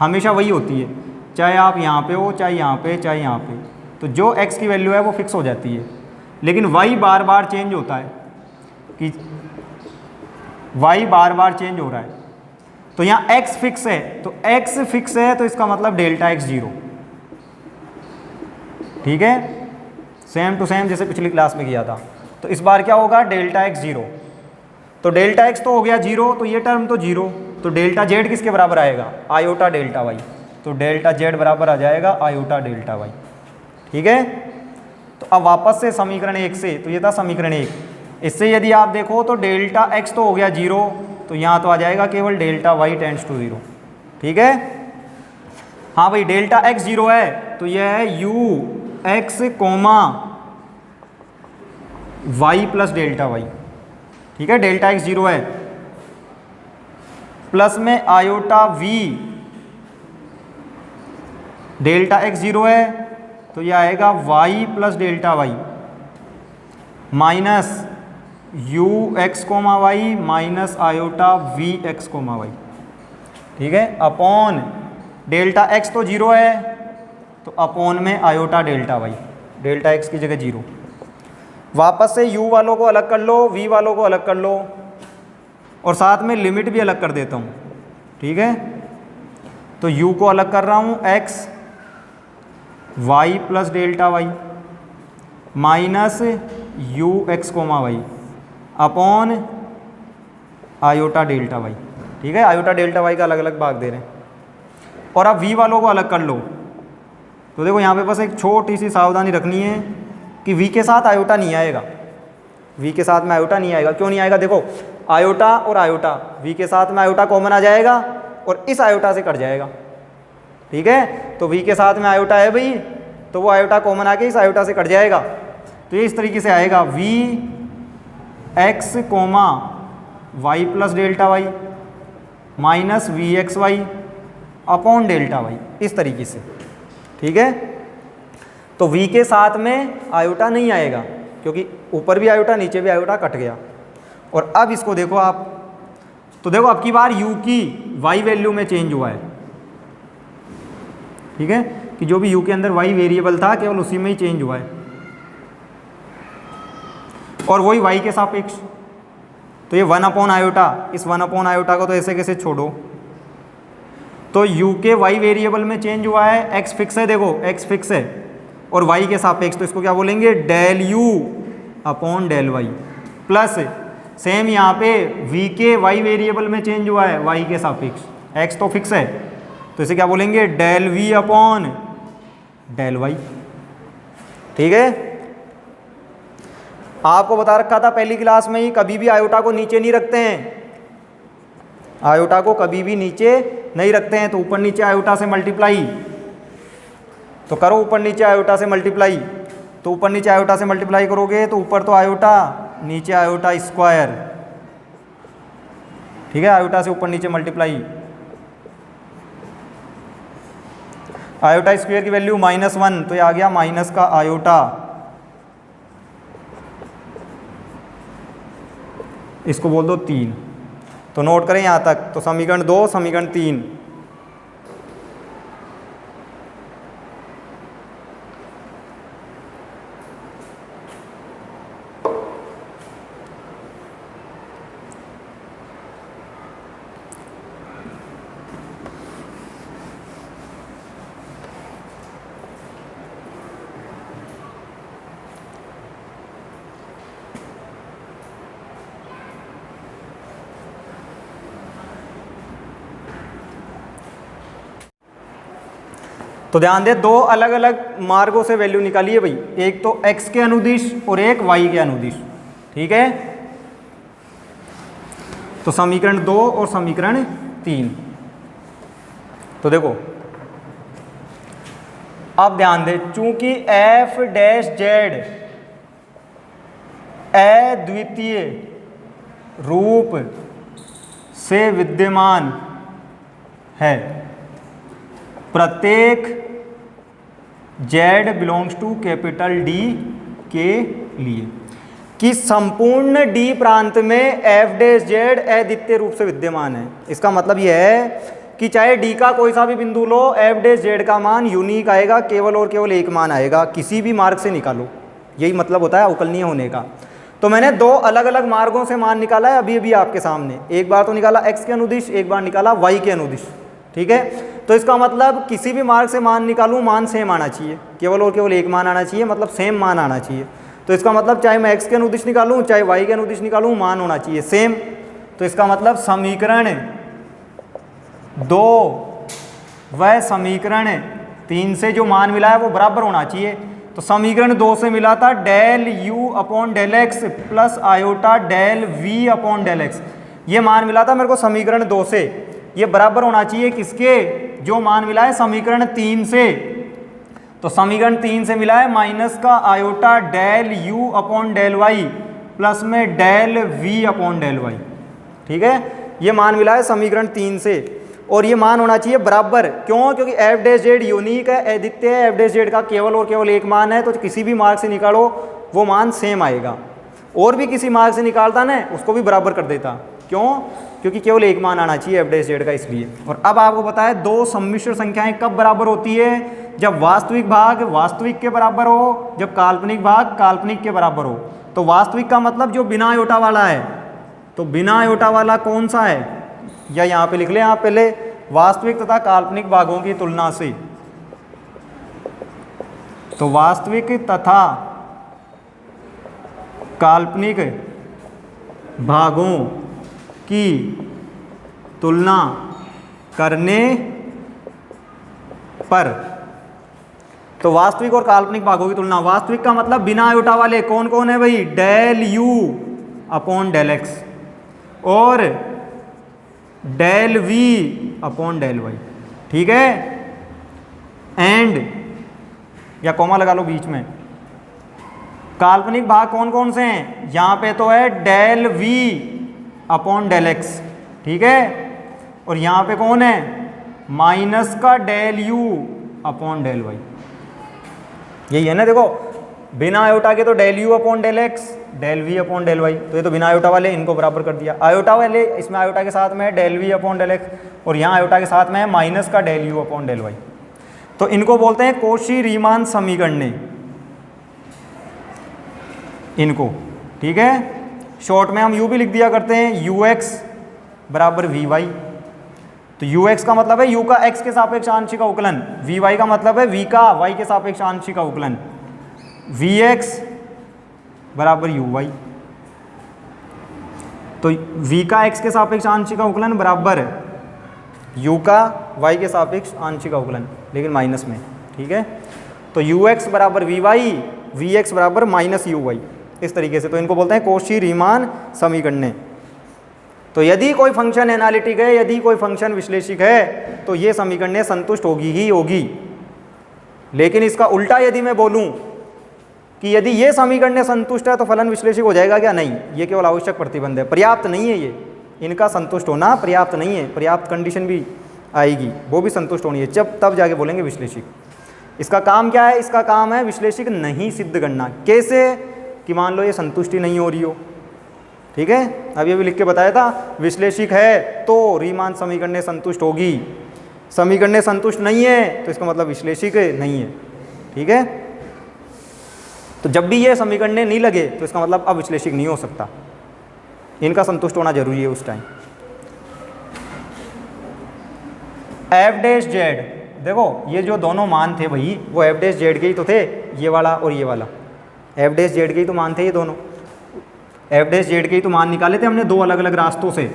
हमेशा वही होती है, चाहे आप यहाँ पे हो, चाहे यहाँ पे, चाहे यहाँ पे, तो जो x की वैल्यू है वो फिक्स हो जाती है। लेकिन y बार बार चेंज होता है, कि y बार बार चेंज हो रहा है, तो यहाँ x फिक्स है, तो x फिक्स है तो इसका मतलब डेल्टा x 0, ठीक है, सेम टू सेम जैसे पिछली क्लास में किया था। तो इस बार क्या होगा? डेल्टा x 0, तो डेल्टा x तो हो गया 0, तो ये टर्म तो 0, तो डेल्टा z किसके बराबर आएगा? आयोटा डेल्टा y, तो डेल्टा z बराबर आ जाएगा आयोटा डेल्टा y, ठीक है। तो अब वापस से समीकरण 1 से, तो ये था समीकरण 1, इससे यदि आप देखो तो डेल्टा x तो हो गया 0, तो यहाँ तो आ जाएगा केवल डेल्टा y टेंड्स टू 0, ठीक है। हाँ भाई, डेल्टा x 0 है, तो यह है u x comma y plus delta y, ठीक है, डेल्टा x 0 है, प्लस में आयोटा v, डेल्टा x 0 है, तो यह आएगा y plus delta y, minus u x comma y minus iota v x comma y, ठीक है, अपॉन डेल्टा x तो 0 है, तो अपॉन में iota delta y, delta x की जगह 0। वापस से u वालों को अलग कर लो, v वालों को अलग कर लो, और साथ में लिमिट भी अलग कर देता हूँ, ठीक है। तो u को अलग कर रहा हूँ x y plus delta y minus u x comma y upon iota delta y, ठीक है, आयोटा डेल्टा y का अलग अलग भाग दे रहे हैं। और अब v वालों को अलग कर लो, तो देखो यहाँ पे बस एक छोटी सी सावधानी रखनी है कि v के साथ आयोटा नहीं आएगा, v के साथ में आयोटा नहीं आएगा। क्यों नहीं आएगा? देखो आयोटा और आयोटा, v के साथ में आयोटा कॉमन आ जाएगा और इस आयोटा से कट जाएगा, ठीक है। तो v के साथ में आयोटा है भाई, तो वो आयोटा कॉमन आके इस आयोटा से कट जाएगा। तो ये इस तरीके से आएगा v x comma y plus delta y minus v x y upon delta y, इस तरीके से, ठीक है। तो v के साथ में आयोटा नहीं आएगा क्योंकि ऊपर भी आयोटा नीचे भी आयोटा कट गया। और अब इसको देखो आप, तो देखो अब की बार u की y वैल्यू में चेंज हुआ है, ठीक है, कि जो भी u के अंदर y वेरिएबल था केवल उसी में ही चेंज हुआ है, और वही y के सापेक्ष। तो ये 1 अपॉन आयोटा, इस 1 अपॉन आयोटा को तो ऐसे कैसे छोड़ो, तो u के y वेरिएबल में चेंज हुआ है, x फिक्स है, देखो x फिक्स है और y के सापेक्ष, तो इसको क्या बोलेंगे del u upon del y plus same यहाँ पे v के y वेरिएबल में चेंज हुआ है y के सापेक्ष, x तो फिक्स है तो इसे क्या बोलेंगे del v upon del y, ठीक है। आपको बता रखा था पहली क्लास में ही, कभी भी आयोटा को नीचे नहीं रखते हैं, आयोटा को कभी भी नीचे नहीं रखते हैं। तो ऊपर नीचे आयोटा से मल्टीप्लाई, तो करो ऊपर नीचे आयोटा से मल्टीप्लाई, तो ऊपर नीचे आयोटा से मल्टीप्लाई करोगे तो ऊपर तो आयोटा नीचे आयोटा स्क्वायर, ठीक है, आयोटा से ऊपर नीचे मल्टीप्लाई, आयोटा स्क्वायर की वैल्यू -1, तो ये आ गया माइनस का आयोटा, इसको बोल दो 3। तो नोट करें यहाँ तक, तो समीकरण 2 समीकरण 3, तो ध्यान दे, 2 अलग अलग मार्गों से वैल्यू निकालिए भाई, एक तो x के अनुदिश और एक y के अनुदिश, ठीक है। तो समीकरण 2 और समीकरण 3, तो देखो अब ध्यान दे, चूंकि f डैश जेड अद्वितीय रूप से विद्यमान है प्रत्येक z belongs to capital D के लिए, कि संपूर्ण D प्रांत में f डैश जेड अद्वितीय रूप से विद्यमान है। इसका मतलब यह है कि चाहे D का कोई सा भी बिंदु लो, f डैश जेड का मान यूनिक आएगा, केवल और केवल एक मान आएगा, किसी भी मार्ग से निकालो, यही मतलब होता है अवकलनीय होने का। तो मैंने 2 अलग अलग मार्गों से मान निकाला है अभी अभी आपके सामने, एक बार तो निकाला x के अनुदिश, एक बार निकाला y के अनुदिश, ठीक है। तो इसका मतलब किसी भी मार्ग से मान निकालूं, मान सेम आना चाहिए, केवल और केवल एक मान आना चाहिए, मतलब सेम मान आना चाहिए। तो इसका मतलब चाहे मैं x के अनुदिश निकालूं चाहे y के अनुदिश निकालूं, मान होना चाहिए सेम। तो इसका मतलब समीकरण 2 व समीकरण 3 से जो मान मिला है वो बराबर होना चाहिए। तो समीकरण 2 से मिला था del u upon del x plus iota del v upon del x, ये मान मिला था मेरे को समीकरण 2 से, ये बराबर होना चाहिए किसके, जो मान मिला है समीकरण 3 से। तो समीकरण 3 से मिला है माइनस का iota del u upon del y plus में del v upon del y, ठीक है, ये मान मिला है समीकरण 3 से। और ये मान होना चाहिए बराबर, क्यों, क्योंकि एफ डैश जेड यूनिक है, अद्वितीय है, एफ डैश जेड का केवल और केवल एक मान है, तो किसी भी मार्ग से निकालो वो मान सेम आएगा। और भी किसी मार्ग से निकालता ना उसको भी बराबर कर देता, क्यों, क्योंकि केवल एक मान आना चाहिए एफ डैश जेड का, इसलिए। और अब आपको पता है 2 सम्मिश्र संख्याएं कब बराबर होती है, जब वास्तविक भाग वास्तविक के बराबर हो, जब काल्पनिक भाग काल्पनिक के बराबर हो। तो वास्तविक का मतलब जो बिना आयोटा वाला है, तो बिना आयोटा वाला कौन सा है, या यहाँ पे लिख लें आप पहले, वास्तविक तथा काल्पनिक भागों की तुलना से। तो वास्तविक तथा काल्पनिक भागों की तुलना करने पर तो वास्तविक और काल्पनिक भागों की तुलना, वास्तविक का मतलब बिना आयोटा वाले कौन कौन है भाई, del u upon del x और del v upon del y, ठीक है, एंड या कॉमा लगा लो बीच में। काल्पनिक भाग कौन कौन से हैं, यहां पे तो है del v upon del x, ठीक है, और यहां पे कौन है, माइनस का del u upon del y, यही है ना। देखो बिना आयोटा के तो del u upon del x, del v upon del y, तो ये तो बिना आयोटा वाले, इनको बराबर कर दिया। आयोटा वाले, इसमें आयोटा के साथ में है del v upon del x और यहाँ आयोटा के साथ में है माइनस का del u upon del y, तो इनको बोलते हैं कोशी रीमान समीकरण, इनको, ठीक है। शॉर्ट में हम यू भी लिख दिया करते हैं, यू एक्स बराबर वी वाई, तो यू एक्स का मतलब है यू का एक्स के सापेक्ष आंशिक अवकलन, वी वाई का मतलब है वी का वाई के सापेक्ष आंशिक अवकलन, वी एक्स बराबर यू वाई, तो v का x के सापेक्ष आंशिक अवकलन बराबर u का y के सापेक्ष आंशिक अवकलन, लेकिन माइनस में, ठीक है। तो ux बराबर वी वाई, वी एक्स बराबर माइनस यू वाई, इस तरीके से, तो इनको बोलते हैं कोशी रीमान समीकरण। तो यदि कोई फंक्शन एनालिटिक है, यदि कोई फंक्शन विश्लेषिक है, तो ये समीकरण संतुष्ट होगी ही होगी। लेकिन इसका उल्टा यदि मैं बोलूं कि यदि ये समीकरण संतुष्ट है तो फलन विश्लेषिक हो जाएगा क्या, नहीं, ये केवल आवश्यक प्रतिबंध है, पर्याप्त नहीं है, ये इनका संतुष्ट होना पर्याप्त नहीं है, पर्याप्त कंडीशन भी आएगी, वो भी संतुष्ट होनी है, जब तब जाके बोलेंगे विश्लेषिक। इसका काम क्या है, इसका काम है विश्लेषिक नहीं सिद्ध करना। कैसे, कि मान लो ये संतुष्टि नहीं हो रही हो, ठीक है, अब ये भी लिख के बताया था, विश्लेषिक है तो रीमान समीकरण संतुष्ट होगी, समीकरण संतुष्ट नहीं है तो इसका मतलब विश्लेषिक नहीं है, ठीक है। तो जब भी ये समीकरण नहीं लगे तो इसका मतलब अब विश्लेषिक नहीं हो सकता, इनका संतुष्ट होना जरूरी है उस टाइम। एफ डैश जेड, देखो ये जो दोनों मान थे भाई वो एफ डैश जेड के ही तो थे, ये वाला और ये वाला, एफ डैश जेड के ही तो मान थे ये दोनों, एफ डैश जेड के ही तो मान निकाले थे हमने दो अलग अलग रास्तों से,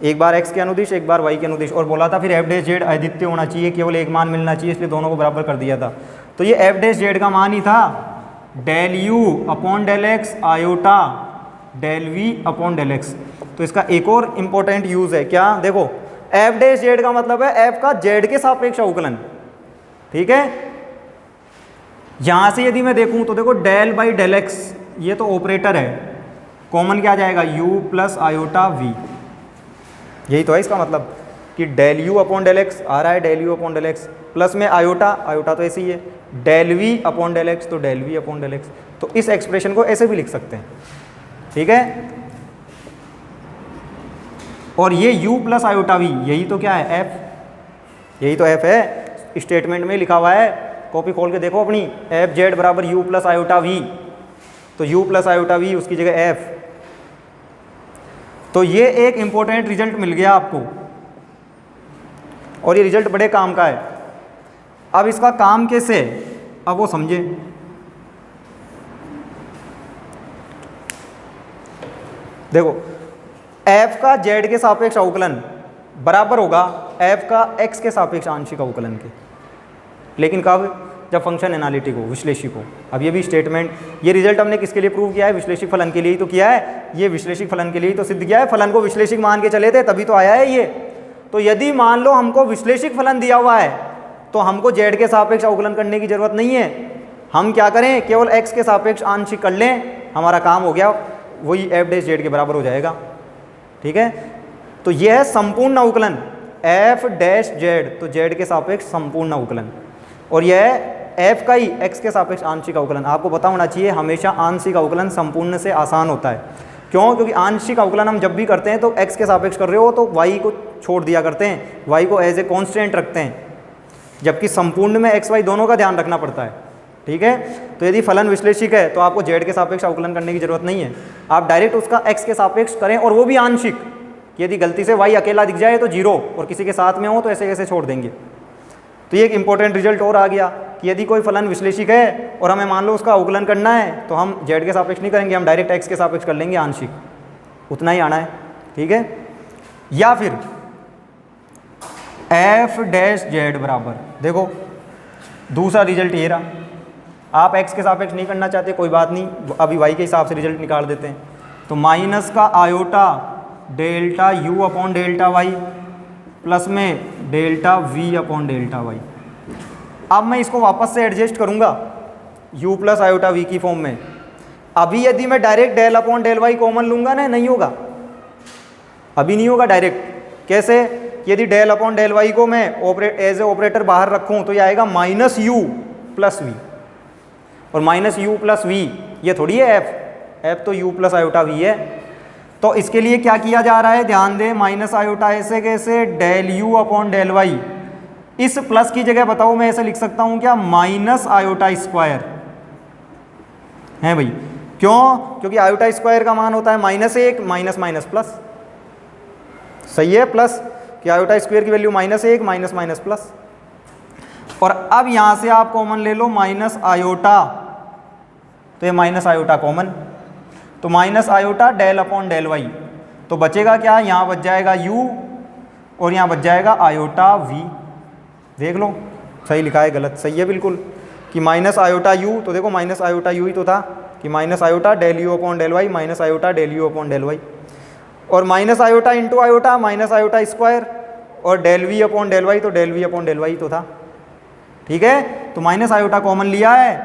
एक बार एक्स के अनुदिश एक बार वाई के अनुदिश, और बोला था फिर एफ डैश जेड अद्वितीय होना चाहिए, केवल एक मान मिलना चाहिए, इसलिए दोनों को बराबर कर दिया था। तो ये एफ डैश जेड का मान ही था del u upon del x iota del v upon del x. तो इसका एक और इम्पोर्टेंट यूज़ है क्या, देखो एफ डैश जेड का मतलब है एफ का जेड के सापेक्ष अवकलन, ठीक है। यहां से यदि मैं देखूं तो देखो डेल बाई डेल एक्स ये तो ऑपरेटर है, कॉमन क्या जाएगा u प्लस आयोटा v, यही तो है इसका मतलब कि del u upon del x आ रहा है, del u upon del x plus में आयोटा, आयोटा तो ऐसे ही है, del v upon del x तो del v upon del x, तो इस एक्सप्रेशन को ऐसे भी लिख सकते हैं, ठीक है। और ये u प्लस आयोटा v यही तो क्या है f, यही तो f है, स्टेटमेंट में लिखा हुआ है, कॉपी खोल के देखो अपनी, एफ जेड बराबर u प्लस आयोटा v, तो u प्लस आयोटा v उसकी जगह f। तो ये एक इंपॉर्टेंट रिजल्ट मिल गया आपको, और ये रिजल्ट बड़े काम का है। अब इसका काम कैसे, अब वो समझे। देखो f का z के सापेक्ष अवकलन बराबर होगा f का x के सापेक्ष आंशिक अवकलन के, लेकिन कब, जब फंक्शन एनालिटिक हो, विश्लेषिक हो। अब ये भी स्टेटमेंट, ये रिजल्ट हमने किसके लिए प्रूव किया है, विश्लेषिक फलन के लिए ही तो किया है, ये विश्लेषिक फलन के लिए ही तो सिद्ध किया है, फलन को विश्लेषिक मान के चले थे तभी तो आया है ये। तो यदि मान लो हमको विश्लेषिक फलन दिया हुआ है तो हमको जेड के सापेक्ष अवकलन करने की जरूरत नहीं है, हम क्या करें, केवल एक्स के सापेक्ष आंशिक कर लें, हमारा काम हो गया, वही एफ डैश जेड के बराबर हो जाएगा, ठीक है। तो यह है संपूर्ण अवकलन एफ डैश जेड, तो जेड के सापेक्ष संपूर्ण अवकलन, और यह एफ का ही एक्स के सापेक्ष आंशिक अवकलन। आपको पता होना चाहिए हमेशा आंशिक अवकलन संपूर्ण से आसान होता है, क्यों, क्योंकि आंशिक अवकलन हम जब भी करते हैं तो एक्स के सापेक्ष कर रहे हो तो वाई को छोड़ दिया करते हैं, वाई को एज ए कॉन्स्टेंट रखते हैं, जबकि संपूर्ण में एक्स वाई दोनों का ध्यान रखना पड़ता है, ठीक है। तो यदि फलन विश्लेषिक है तो आपको जेड के सापेक्ष अवकलन करने की जरूरत नहीं है, आप डायरेक्ट उसका एक्स के सापेक्ष करें, और वो भी आंशिक। यदि गलती से वाई अकेला दिख जाए तो जीरो, और किसी के साथ में हो तो ऐसे कैसे छोड़ देंगे। तो ये एक इंपॉर्टेंट रिजल्ट और आ गया कि यदि कोई फलन विश्लेषिक है और हमें मान लो उसका अवकलन करना है तो हम जेड के सापेक्ष नहीं करेंगे, हम डायरेक्ट एक्स के सापेक्ष कर लेंगे आंशिक, उतना ही आना है, ठीक है। या फिर एफ डैश जेड बराबर, देखो दूसरा रिजल्ट ये रहा। आप x के सापेक्ष नहीं करना चाहते कोई बात नहीं, अभी y के हिसाब से रिजल्ट निकाल देते हैं। तो माइनस का iota delta u upon delta y plus में delta v upon delta y। अब मैं इसको वापस से एडजस्ट करूँगा u प्लस आयोटा v की फॉर्म में। अभी यदि मैं direct del upon del y common लूँगा ना, नहीं होगा, अभी नहीं होगा डायरेक्ट। कैसे? यदि डेल अपॉन डेल y को मैं एज ए ऑपरेटर बाहर रखूँ तो ये आएगा माइनस u प्लस v, और माइनस u प्लस v ये थोड़ी है f तो u प्लस आयोटा v है। तो इसके लिए क्या किया जा रहा है, ध्यान दें, माइनस आयोटा ऐसे कैसे, del u upon del y। इस प्लस की जगह बताओ मैं ऐसे लिख सकता हूँ क्या, माइनस आयोटा स्क्वायर है भाई। क्यों? क्योंकि आयोटा स्क्वायर का मान होता है -1 माइनस माइनस प्लस, सही है, प्लस कि आयोटा स्क्वायर की वैल्यू -1 माइनस माइनस प्लस। और अब यहाँ से आप कॉमन ले लो माइनस आयोटा, तो ये माइनस आयोटा कॉमन, तो minus iota del upon del y। तो बचेगा क्या, यहाँ बच जाएगा u और यहाँ बच जाएगा आयोटा v। देख लो सही लिखा है गलत, सही है बिल्कुल, कि माइनस आयोटा u, तो देखो माइनस आयोटा u ही तो था, कि minus iota del u upon del y minus iota del u upon del y, और minus iota into iota minus iota square, और del v upon del y तो del v upon del y तो था। ठीक है, तो minus iota common लिया है,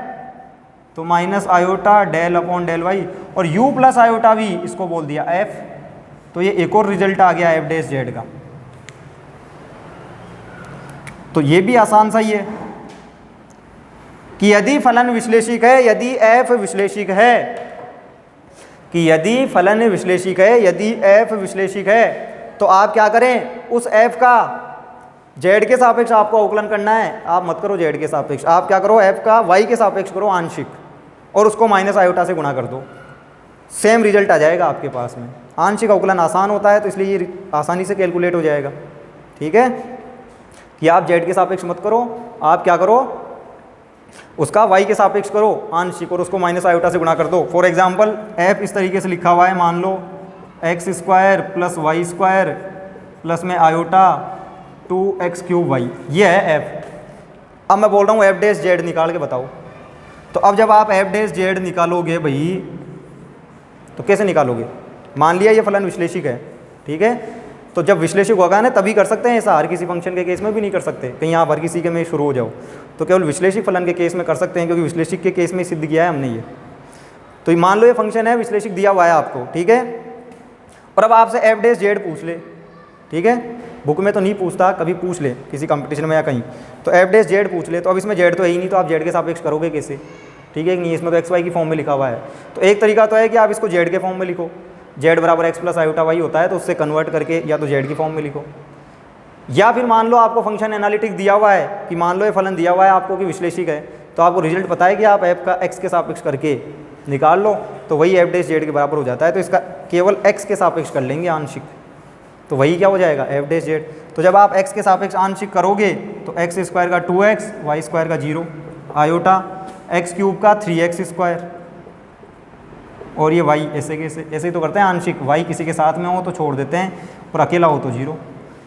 तो minus iota del upon del y, और u प्लस आयोटा v इसको बोल दिया f। तो ये एक और रिजल्ट आ गया f डैश जेड का। तो ये भी आसान सा ही है कि यदि फलन विश्लेषिक है, यदि f विश्लेषिक है, कि यदि फलन विश्लेषिक है, यदि f विश्लेषिक है, तो आप क्या करें, उस f का z के सापेक्ष आपको अवकलन करना है। आप मत करो z के सापेक्ष, आप क्या करो, f का y के सापेक्ष करो आंशिक, और उसको माइनस आयोटा से गुणा कर दो, सेम रिजल्ट आ जाएगा आपके पास में। आंशिक अवकलन आसान होता है तो इसलिए ये आसानी से कैलकुलेट हो जाएगा। ठीक है, कि आप z के सापेक्ष मत करो, आप क्या करो, उसका y के सापेक्ष करो आंशिक, और उसको माइनस आयोटा से गुणा कर दो। फॉर एग्जांपल f इस तरीके से लिखा हुआ है, मान लो x square plus y square plus में आयोटा 2x क्यूब y, ये है f। अब मैं बोल रहा हूँ f डैश जेड निकाल के बताओ। तो अब जब आप f डैश जेड निकालोगे भाई, तो कैसे निकालोगे, मान लिया ये फलन विश्लेषिक है, ठीक है, तो जब विश्लेषिक होगा ना तभी कर सकते हैं ऐसा, हर किसी फंक्शन के केस में भी नहीं कर सकते। कहीं आप हर किसी के में शुरू हो जाओ, तो केवल विश्लेषिक फलन के केस में कर सकते हैं, क्योंकि विश्लेषिक के केस में सिद्ध किया है हमने ये। तो मान लो ये फंक्शन है, विश्लेषिक दिया हुआ है आपको, ठीक है, और अब आपसे f डैश जेड पूछ ले, ठीक है, बुक में तो नहीं पूछता, कभी पूछ ले किसी कंपटीशन में या कहीं, तो f डैश जेड पूछ ले, तो अब इसमें जेड तो है ही नहीं, तो आप जेड के सापेक्ष करोगे कैसे, ठीक है कि नहीं, इसमें तो एक्स वाई की फॉर्म में लिखा हुआ है। तो एक तरीका तो है कि आप इसको जेड के फॉर्म में लिखो, जेड बराबर एक्स प्लस आयोटा वाई होता है, तो उससे कन्वर्ट करके या तो जेड की फॉर्म में लिखो, या फिर मान लो आपको फंक्शन एनालिटिक दिया हुआ है, कि मान लो ये फलन दिया हुआ है आपको कि विश्लेषिक है, तो आपको रिजल्ट पता है कि आप f का x के सापेक्ष करके निकाल लो, तो वही f डैश जेड के बराबर हो जाता है। तो इसका केवल x के सापेक्ष कर लेंगे आंशिक, तो वही क्या हो जाएगा, f डैश जेड। तो जब आप x के सापेक्ष आंशिक करोगे तो x स्क्वायर का 2x, y स्क्वायर का 0, आयोटा x क्यूब का 3x स्क्वायर, और ये y ऐसे कैसे, ऐसे ही तो करते हैं आंशिक, y किसी के साथ में हो तो छोड़ देते हैं और अकेला हो तो 0।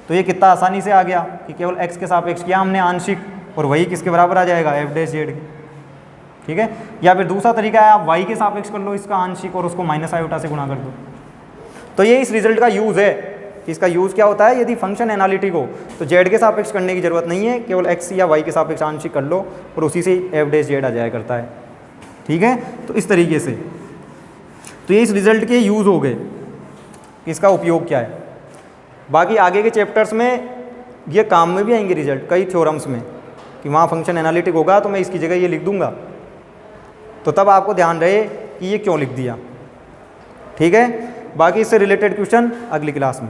तो ये कितना आसानी से आ गया कि केवल x के सापेक्ष किया हमने आंशिक, और वही किसके बराबर आ जाएगा, f डैश जेड के, ठीक है। या फिर दूसरा तरीका है, आप y के सापेक्ष कर लो इसका आंशिक और उसको माइनस आयोटा से गुणा कर दो। तो ये इस रिजल्ट का यूज़ है कि इसका यूज़ क्या होता है, यदि फंक्शन एनालिटिक हो तो z के सापेक्ष करने की ज़रूरत नहीं है, केवल x या y के सापेक्ष आंशिक कर लो और उसी से f डैश जेड आ जाया करता है, ठीक है। तो इस तरीके से, तो ये इस रिजल्ट के यूज़ हो गए कि इसका उपयोग क्या है। बाकी आगे के चैप्टर्स में ये काम में भी आएंगे रिजल्ट, कई थ्योरम्स में, कि वहाँ फंक्शन एनालिटिक होगा तो मैं इसकी जगह ये लिख दूंगा, तो तब आपको ध्यान रहे कि ये क्यों लिख दिया, ठीक है। बाकी इससे रिलेटेड क्वेश्चन अगली क्लास में।